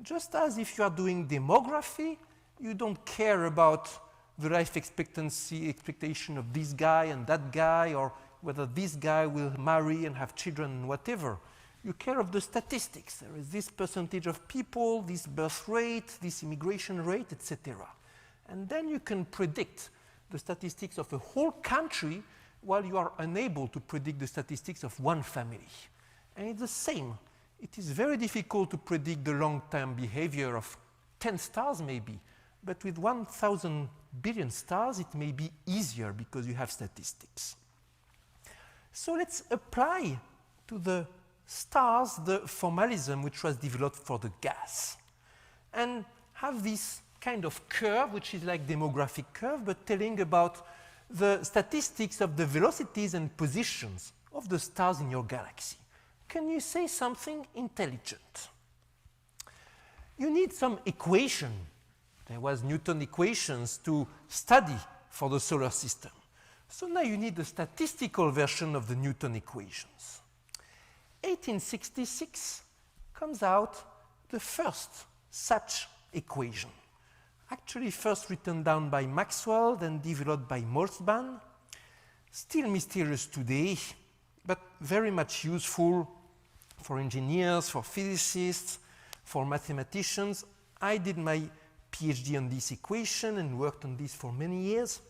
Speaker 2: Just as if you are doing demography, you don't care about the life expectation of this guy and that guy, or whether this guy will marry and have children and whatever. You care of the statistics. There is this percentage of people, this birth rate, this immigration rate, etc. And then you can predict the statistics of a whole country while you are unable to predict the statistics of one family. And it's the same. It is very difficult to predict the long-term behavior of 10 stars maybe, but with 1,000 billion stars it may be easier because you have statistics. So let's apply to the stars the formalism which was developed for the gas. and have this kind of curve, which is like demographic curve, but telling about the statistics of the velocities and positions of the stars in your galaxy. Can you say something intelligent? You need some equation. There was Newton equations to study for the solar system. So now you need a statistical version of the Newton equations. 1866 comes out the first such equation. Actually first written down by Maxwell, then developed by Boltzmann. Still mysterious today, but very much useful for engineers, for physicists, for mathematicians. I did my PhD on this equation and worked on this for many years.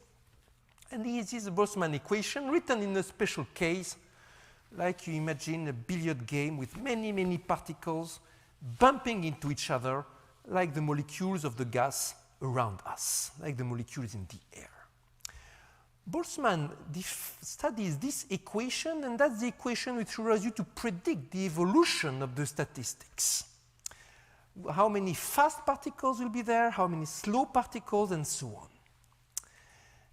Speaker 2: And this is a Boltzmann equation written in a special case, like you imagine a billiard game with many, many particles bumping into each other like the molecules of the gas around us, like the molecules in the air. Boltzmann studies this equation, and that's the equation which allows you to predict the evolution of the statistics. How many fast particles will be there, how many slow particles, and so on.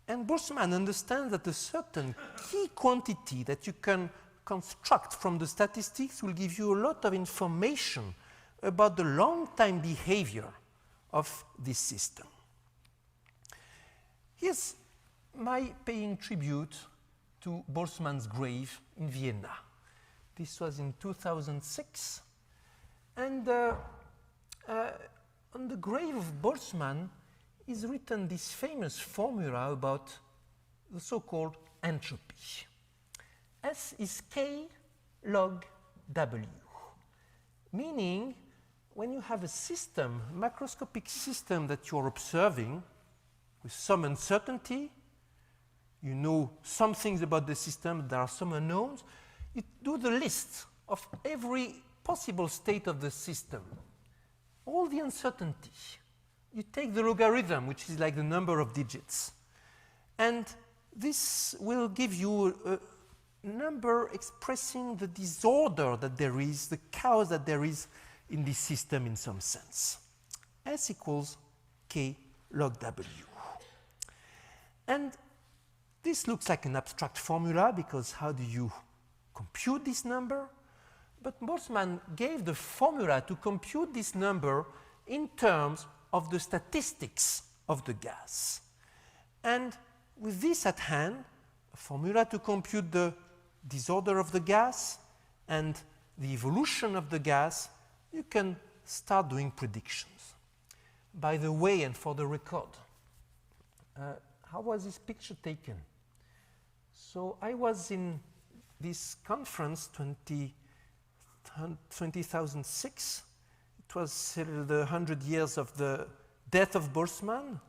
Speaker 2: And Boltzmann understands that a certain key quantity that you can construct from the statistics will give you a lot of information about the long-time behavior of this system. Here's my paying tribute to Boltzmann's grave in Vienna. This was in 2006. And on the grave of Boltzmann is written this famous formula about the so-called entropy. S is K log W, meaning when you have a system, a macroscopic system that you're observing with some uncertainty, you know some things about the system, there are some unknowns, you do the list of every possible state of the system, all the uncertainty. You take the logarithm, which is like the number of digits, and this will give you a number expressing the disorder that there is, the chaos that there is in this system in some sense. S equals K log W. And this looks like an abstract formula, because how do you compute this number? But Boltzmann gave the formula to compute this number in terms of the statistics of the gas. And with this at hand, a formula to compute the disorder of the gas and the evolution of the gas, you can start doing predictions. By the way, and for the record, how was this picture taken? So I was in this conference 2006. It was the 100 years of the death of Boltzmann.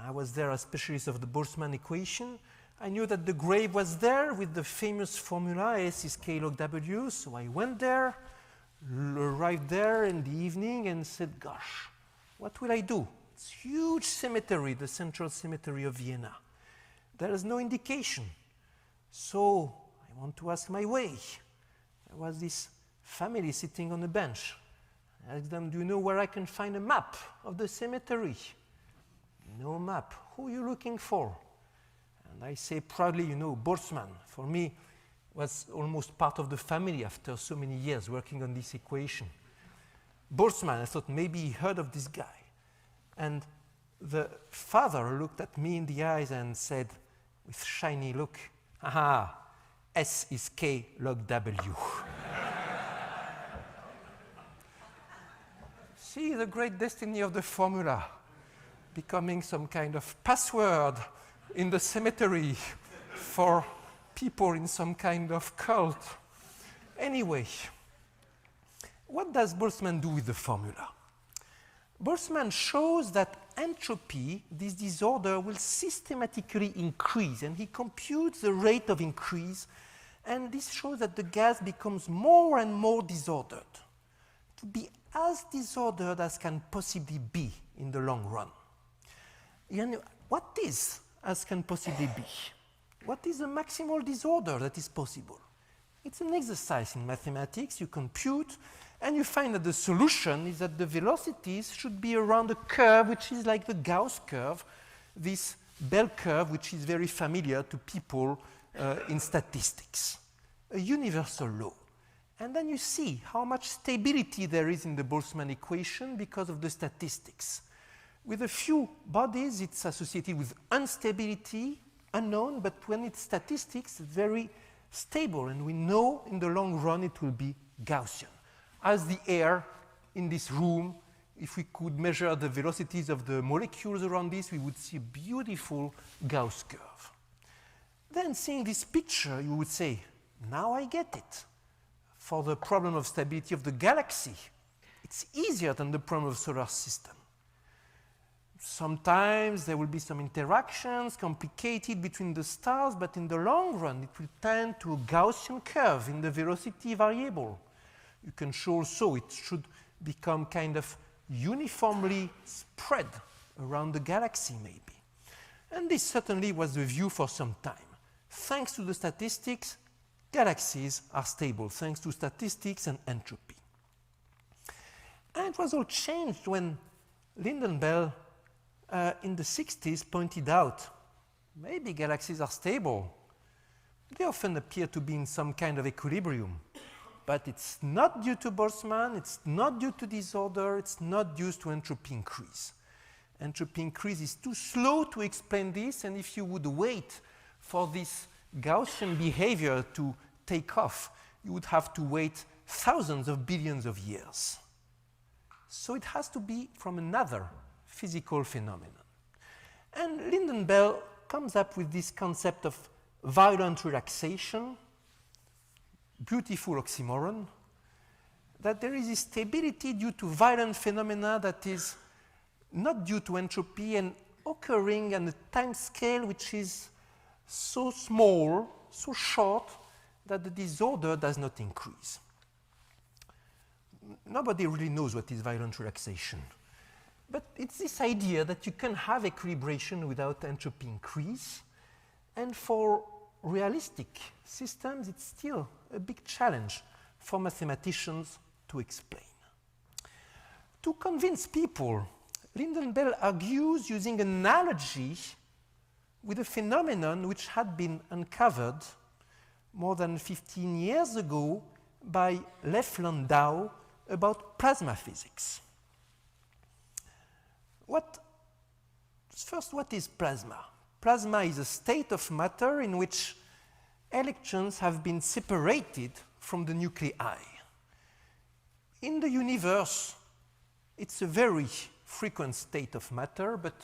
Speaker 2: I was there as specialist of the Boltzmann equation. I knew that the grave was there with the famous formula S is K log W, so I went there, arrived there in the evening and said, gosh, what will I do? It's a huge cemetery, the central cemetery of Vienna. There is no indication. So I want to ask my way. There was this family sitting on a bench. I asked them, do you know where I can find a map of the cemetery? No map. Who are you looking for? And I say proudly, you know, Boltzmann. For me, was almost part of the family after so many years working on this equation. Boltzmann, I thought maybe he heard of this guy. And the father looked at me in the eyes and said, with shiny look, aha, S is K log W. See the great destiny of the formula, becoming some kind of password in the cemetery for people in some kind of cult. Anyway, what does Boltzmann do with the formula? Boltzmann shows that entropy, this disorder, will systematically increase, and he computes the rate of increase, and this shows that the gas becomes more and more disordered, to be as disordered as can possibly be in the long run. And what is as can possibly be? What is the maximal disorder that is possible? It's an exercise in mathematics. You compute, and you find that the solution is that the velocities should be around a curve which is like the Gauss curve, this bell curve which is very familiar to people in statistics, a universal law. And then you see how much stability there is in the Boltzmann equation because of the statistics. With a few bodies, it's associated with instability, unknown, but when it's statistics, it's very stable, and we know in the long run it will be Gaussian. As the air in this room, if we could measure the velocities of the molecules around this, we would see a beautiful Gauss curve. Then seeing this picture, you would say, now I get it. For the problem of stability of the galaxy, it's easier than the problem of the solar system. Sometimes there will be some interactions, complicated between the stars, but in the long run, it will tend to a Gaussian curve in the velocity variable. You can show also it should become kind of uniformly spread around the galaxy, maybe. And this certainly was the view for some time. Thanks to the statistics, galaxies are stable, thanks to statistics and entropy. And it was all changed when Lyndon Bell in the 60s pointed out maybe galaxies are stable. They often appear to be in some kind of equilibrium. But it's not due to Boltzmann, it's not due to disorder, it's not due to entropy increase. Entropy increase is too slow to explain this, and if you would wait for this Gaussian behavior to take off, you would have to wait thousands of billions of years. So it has to be from another physical phenomenon. And Lyndon Bell comes up with this concept of violent relaxation, beautiful oxymoron, that there is a stability due to violent phenomena that is not due to entropy and occurring on a time scale which is so small, so short, that the disorder does not increase. Nobody really knows what is violent relaxation. But it's this idea that you can have equilibration without entropy increase, and for realistic systems, it's still a big challenge for mathematicians to explain. To convince people, Lyndon Bell argues using an analogy with a phenomenon which had been uncovered more than 15 years ago by Lev Landau about plasma physics. First, what is plasma? Plasma is a state of matter in which electrons have been separated from the nuclei. In the universe, it's a very frequent state of matter, but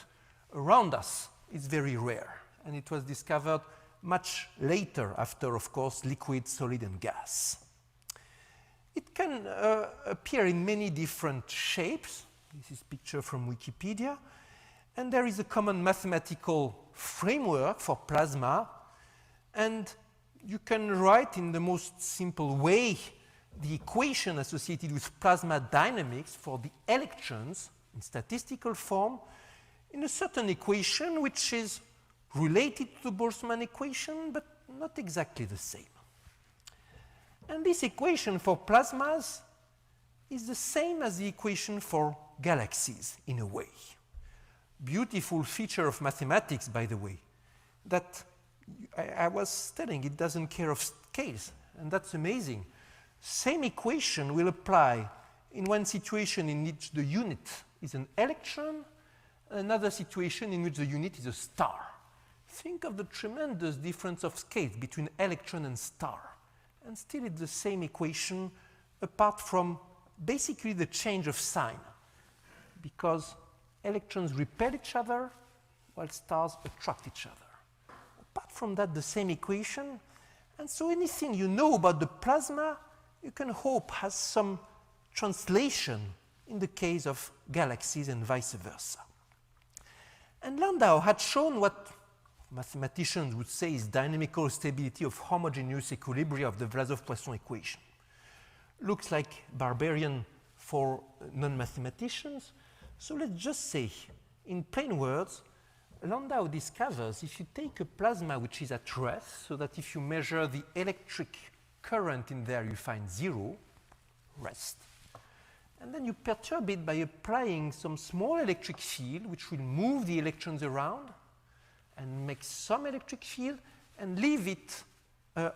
Speaker 2: around us, it's very rare. And it was discovered much later after, of course, liquid, solid, and gas. It can appear in many different shapes. This is a picture from Wikipedia. And there is a common mathematical framework for plasma. And you can write in the most simple way the equation associated with plasma dynamics for the electrons in statistical form in a certain equation which is related to the Boltzmann equation, but not exactly the same. And this equation for plasmas is the same as the equation for galaxies in a way. Beautiful feature of mathematics, by the way, that I was telling, it doesn't care of scales, and that's amazing. Same equation will apply in one situation in which the unit is an electron, another situation in which the unit is a star. Think of the tremendous difference of scales between electron and star. And still it's the same equation apart from basically the change of sign, because electrons repel each other while stars attract each other. Apart from that, the same equation. And so anything you know about the plasma, you can hope has some translation in the case of galaxies and vice versa. And Landau had shown what mathematicians would say is dynamical stability of homogeneous equilibria of the Vlasov-Poisson equation. Looks like barbarian for non-mathematicians. So let's just say, in plain words, Landau discovers if you take a plasma which is at rest, so that if you measure the electric current in there, you find 0, rest. And then you perturb it by applying some small electric field, which will move the electrons around and make some electric field and leave it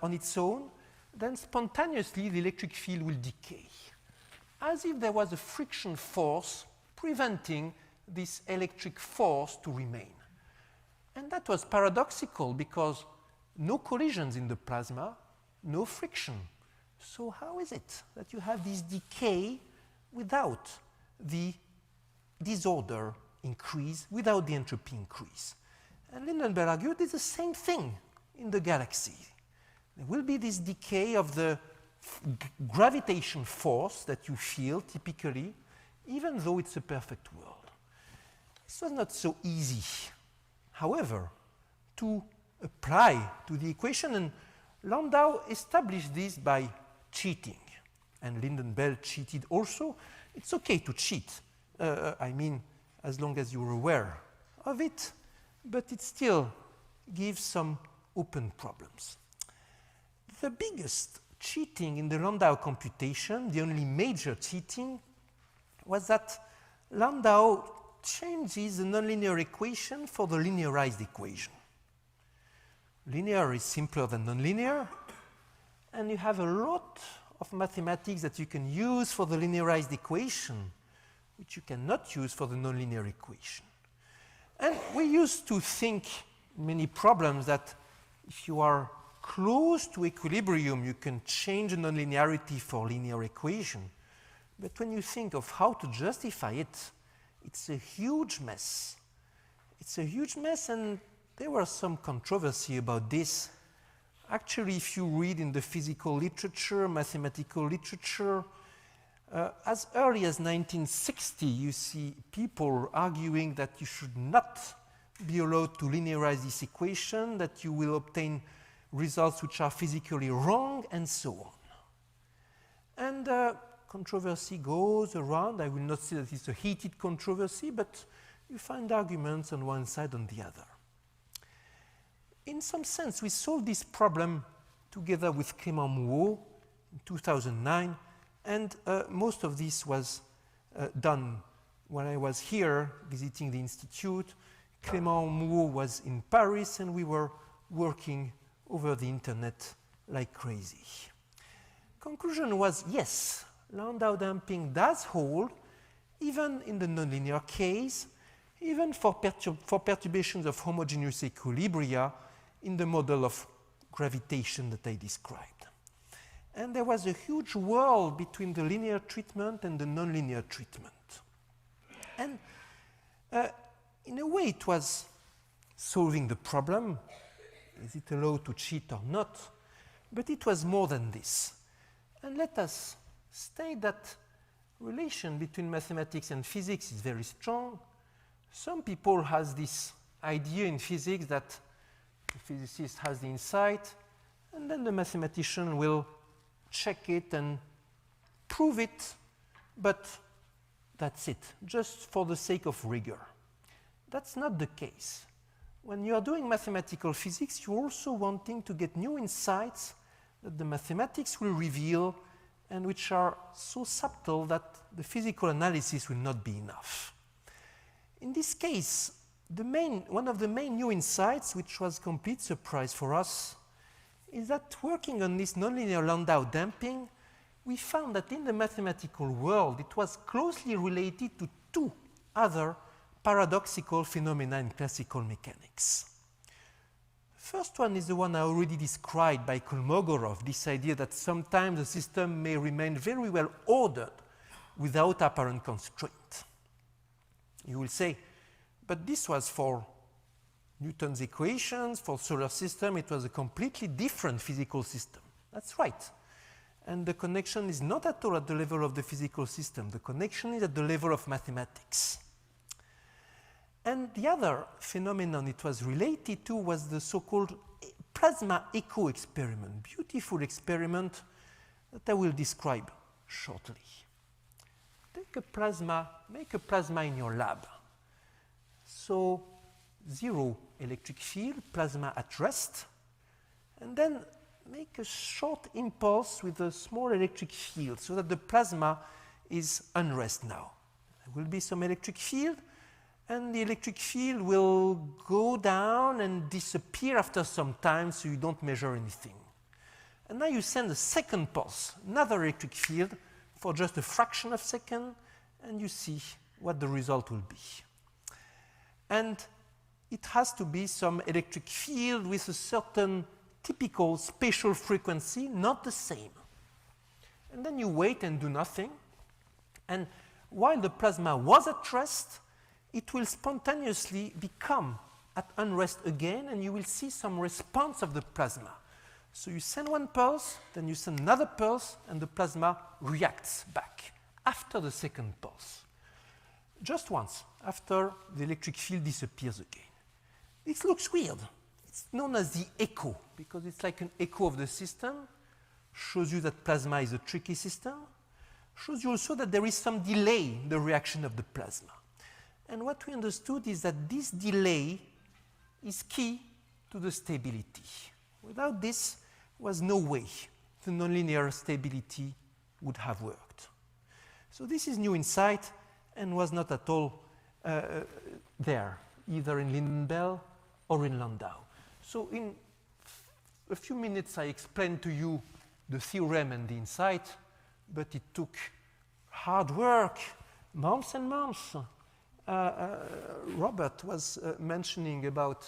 Speaker 2: on its own. Then spontaneously, the electric field will decay, as if there was a friction force preventing this electric force to remain. And that was paradoxical because no collisions in the plasma, no friction. So how is it that you have this decay without the disorder increase, without the entropy increase? And Lindenberg argued it's the same thing in the galaxy. There will be this decay of the gravitation force that you feel typically, even though it's a perfect world. This was not so easy, however, to apply to the equation, and Landau established this by cheating, and Lindenberg cheated also. It's okay to cheat, I mean, as long as you're aware of it, but it still gives some open problems. The biggest cheating in the Landau computation, the only major cheating, was that Landau changes the nonlinear equation for the linearized equation. Linear is simpler than nonlinear, and you have a lot of mathematics that you can use for the linearized equation, which you cannot use for the nonlinear equation. And we used to think many problems that if you are close to equilibrium, you can change the nonlinearity for linear equation. But when you think of how to justify it, it's a huge mess. It's a huge mess, and there was some controversy about this. Actually, if you read in the physical literature, mathematical literature, as early as 1960, you see people arguing that you should not be allowed to linearize this equation, that you will obtain results which are physically wrong, and so on. And controversy goes around. I will not say that it's a heated controversy, but you find arguments on one side and the other. In some sense, we solved this problem together with Clément Mouhot in 2009, and most of this was done when I was here visiting the institute. Clément Mouhot was in Paris, and we were working over the internet like crazy. Conclusion was, yes, Landau damping does hold, even in the nonlinear case, even for perturbations of homogeneous equilibria in the model of gravitation that I described. And there was a huge world between the linear treatment and the nonlinear treatment. And in a way, it was solving the problem. Is it allowed to cheat or not? But it was more than this. And let us state that relation between mathematics and physics is very strong. Some people has this idea in physics that the physicist has the insight, and then the mathematician will check it and prove it, but that's it, just for the sake of rigor. That's not the case. When you are doing mathematical physics, you're also wanting to get new insights that the mathematics will reveal and which are so subtle that the physical analysis will not be enough. In this case, one of the main new insights, which was a complete surprise for us, is that working on this nonlinear Landau damping, we found that in the mathematical world, it was closely related to two other paradoxical phenomena in classical mechanics. The first one is the one I already described by Kolmogorov, this idea that sometimes a system may remain very well ordered without apparent constraint. You will say, but this was for Newton's equations, for solar system, it was a completely different physical system. That's right. And the connection is not at all at the level of the physical system. The connection is at the level of mathematics. And the other phenomenon it was related to was the so-called plasma echo experiment, beautiful experiment that I will describe shortly. Take a plasma, make a plasma in your lab. So 0 electric field, plasma at rest, and then make a short impulse with a small electric field so that the plasma is unrest now. There will be some electric field, and the electric field will go down and disappear after some time, so you don't measure anything. And now you send a second pulse, another electric field, for just a fraction of a second, and you see what the result will be. And it has to be some electric field with a certain typical spatial frequency, not the same. And then you wait and do nothing. And while the plasma was at rest, it will spontaneously become at unrest again, and you will see some response of the plasma. So you send one pulse, then you send another pulse, and the plasma reacts back after the second pulse. Just once, after the electric field disappears again. This looks weird. It's known as the echo, because it's like an echo of the system. Shows you that plasma is a tricky system. Shows you also that there is some delay in the reaction of the plasma. And what we understood is that this delay is key to the stability. Without this, was no way the nonlinear stability would have worked. So this is new insight and was not at all there, either in Lynden-Bell or in Landau. So in a few minutes, I explained to you the theorem and the insight, but it took hard work, months and months. Robert was mentioning about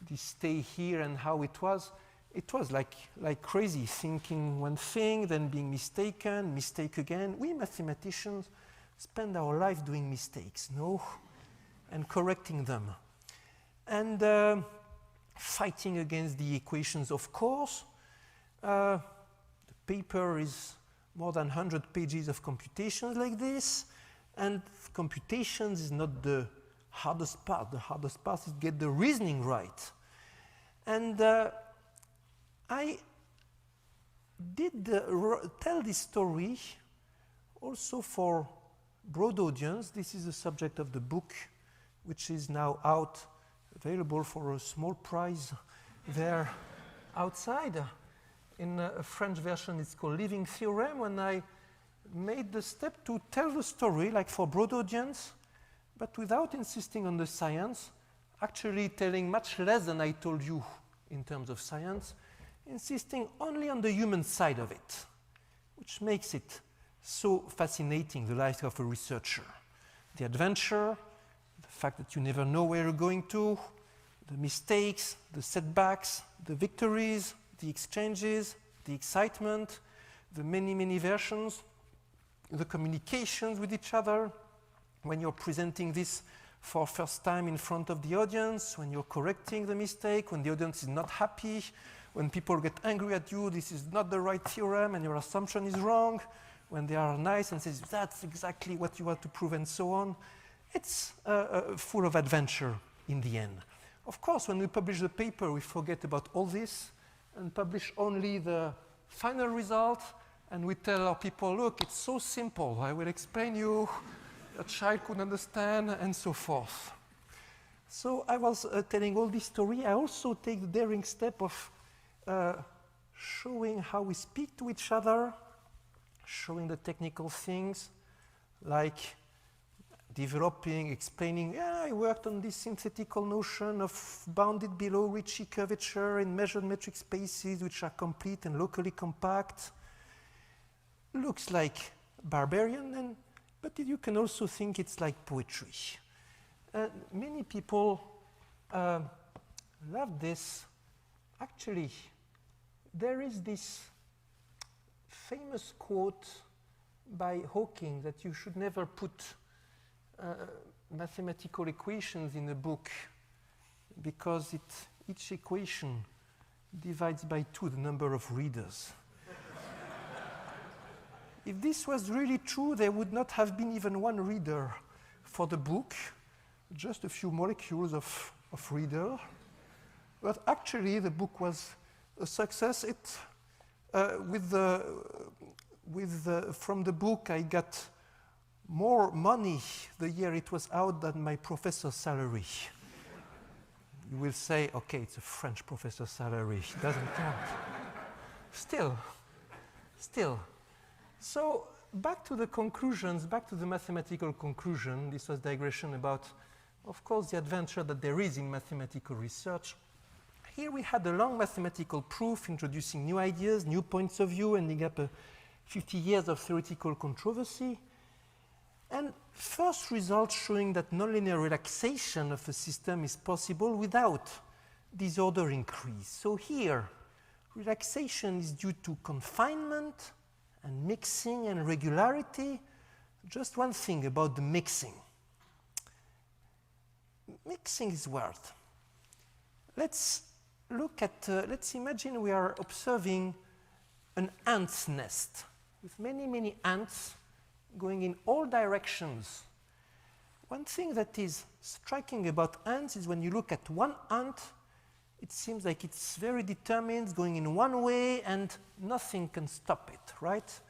Speaker 2: this stay here and how it was. It was like crazy, thinking one thing, then being mistaken, mistake again. We mathematicians spend our life doing mistakes, no? And correcting them. And fighting against the equations, of course. The paper is more than 100 pages of computations like this. And computations is not the hardest part. The hardest part is to get the reasoning right. And I did tell this story also for broad audience. This is the subject of the book, which is now out, available for a small price there outside. In a French version, it's called Living Theorem. When I made the step to tell the story, like for broad audience, but without insisting on the science, actually telling much less than I told you in terms of science, insisting only on the human side of it, which makes it so fascinating, the life of a researcher. The adventure, the fact that you never know where you're going to, the mistakes, the setbacks, the victories, the exchanges, the excitement, the many, many versions, the communications with each other, when you're presenting this for first time in front of the audience, when you're correcting the mistake, when the audience is not happy, when people get angry at you, this is not the right theorem and your assumption is wrong, when they are nice and says, that's exactly what you want to prove, and so on. It's full of adventure in the end. Of course, when we publish the paper, we forget about all this and publish only the final result, and we tell our people, look, it's so simple. I will explain you, a child could understand, and so forth. So I was telling all this story. I also take the daring step of showing how we speak to each other, showing the technical things, like developing, explaining, yeah, I worked on this synthetical notion of bounded below Ricci curvature in measured metric spaces which are complete and locally compact. Looks like barbarian, but you can also think it's like poetry. Many people love this. Actually, there is this famous quote by Hawking that you should never put mathematical equations in a book because each equation divides by 2 the number of readers. If this was really true, there would not have been even one reader for the book, just a few molecules of reader. But actually, the book was a success. From the book, I got more money the year it was out than my professor's salary. You will say, okay, it's a French professor's salary, it doesn't count. Still. So back to the conclusions, back to the mathematical conclusion. This was digression about, of course, the adventure that there is in mathematical research. Here we had a long mathematical proof introducing new ideas, new points of view, ending up 50 years of theoretical controversy. And first results showing that nonlinear relaxation of a system is possible without disorder increase. So here, relaxation is due to confinement and mixing and regularity. Just one thing about the mixing. Mixing is weird. Let's look at, let's imagine we are observing an ant's nest with many, many ants going in all directions. One thing that is striking about ants is when you look at one ant, it seems like it's very determined, going in one way, and nothing can stop it, right?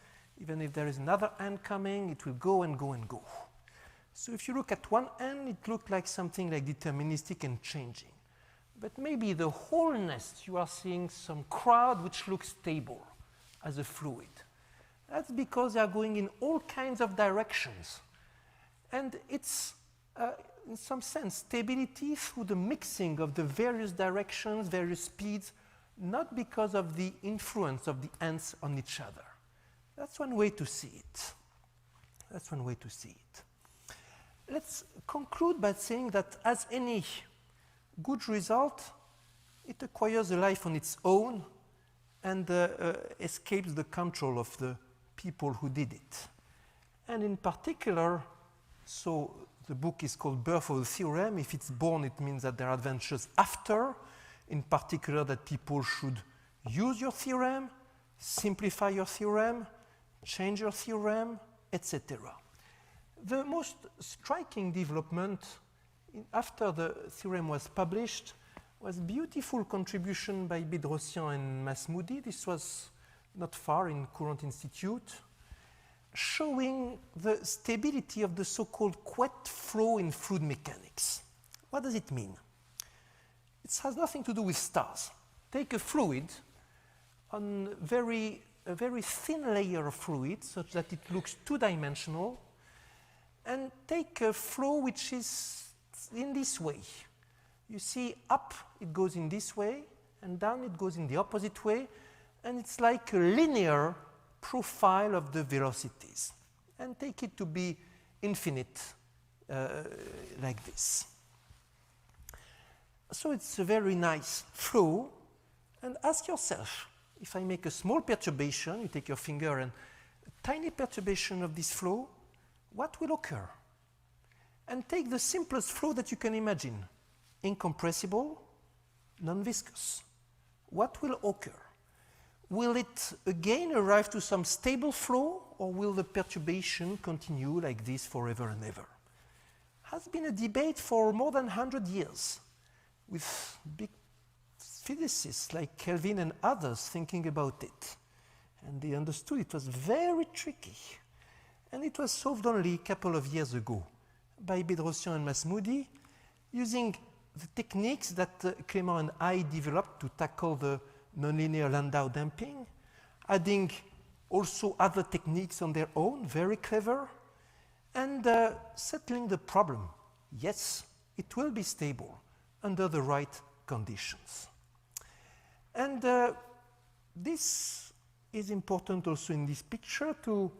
Speaker 2: Even if there is another ant coming, it will go and go and go. So if you look at one ant, it looks like something like deterministic and changing. But maybe the whole nest, you are seeing some crowd which looks stable as a fluid. That's because they are going in all kinds of directions. And it's, in some sense, stability through the mixing of the various directions, various speeds, not because of the influence of the ants on each other. That's one way to see it. That's one way to see it. Let's conclude by saying that as any good result, it acquires a life on its own and escapes the control of the people who did it. And in particular, so the book is called Birth of the Theorem. If it's born, it means that there are adventures after, in particular that people should use your theorem, simplify your theorem, change your theorem, etc. The most striking development after the theorem was published was beautiful contribution by Bedrosian and Masmoudi. This was not far in Courant Institute, showing the stability of the so-called Couette flow in fluid mechanics. What does it mean? It has nothing to do with stars. Take a fluid on a very thin layer of fluid such that it looks two-dimensional, and take a flow which is in this way. You see, up it goes in this way, and down it goes in the opposite way, and it's like a linear profile of the velocities. And take it to be infinite, like this. So it's a very nice flow, and ask yourself, if I make a small perturbation, you take your finger and a tiny perturbation of this flow, what will occur? And take the simplest flow that you can imagine, incompressible, non-viscous. What will occur? Will it again arrive to some stable flow, or will the perturbation continue like this forever and ever? Has been a debate for more than 100 years, with big physicists like Kelvin and others thinking about it. And they understood it was very tricky. And it was solved only a couple of years ago by Bedrosian and Masmoudi, using the techniques that Clément and I developed to tackle the nonlinear Landau damping, adding also other techniques on their own, very clever, and settling the problem. Yes, it will be stable under the right conditions. And this is important also in this picture to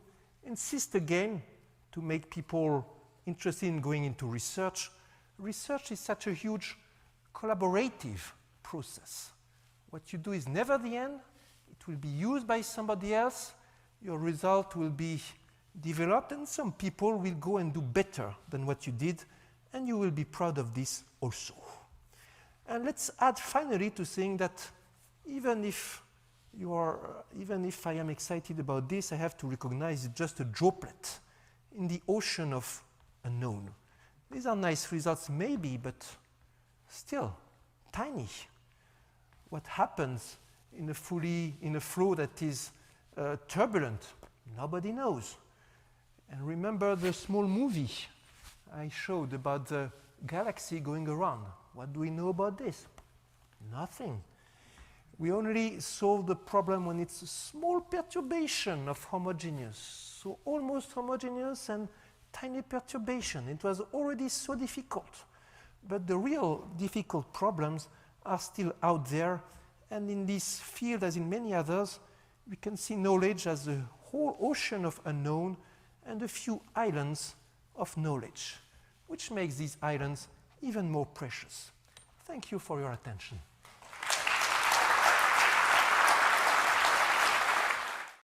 Speaker 2: insist again, to make people interested in going into research. Research is such a huge collaborative process. What you do is never the end. It will be used by somebody else. Your result will be developed, and some people will go and do better than what you did, and you will be proud of this also. And let's add finally to saying that even if I am excited about this, I have to recognize it's just a droplet in the ocean of unknown. These are nice results maybe, but still tiny. What happens in a flow that is turbulent? Nobody knows. And remember the small movie I showed about the galaxy going around. What do we know about this? Nothing. We only solve the problem when it's a small perturbation of homogeneous, so almost homogeneous and tiny perturbation. It was already so difficult. But the real difficult problems are still out there, and in this field, as in many others, we can see knowledge as a whole ocean of unknown and a few islands of knowledge, which makes these islands even more precious. Thank you for your attention.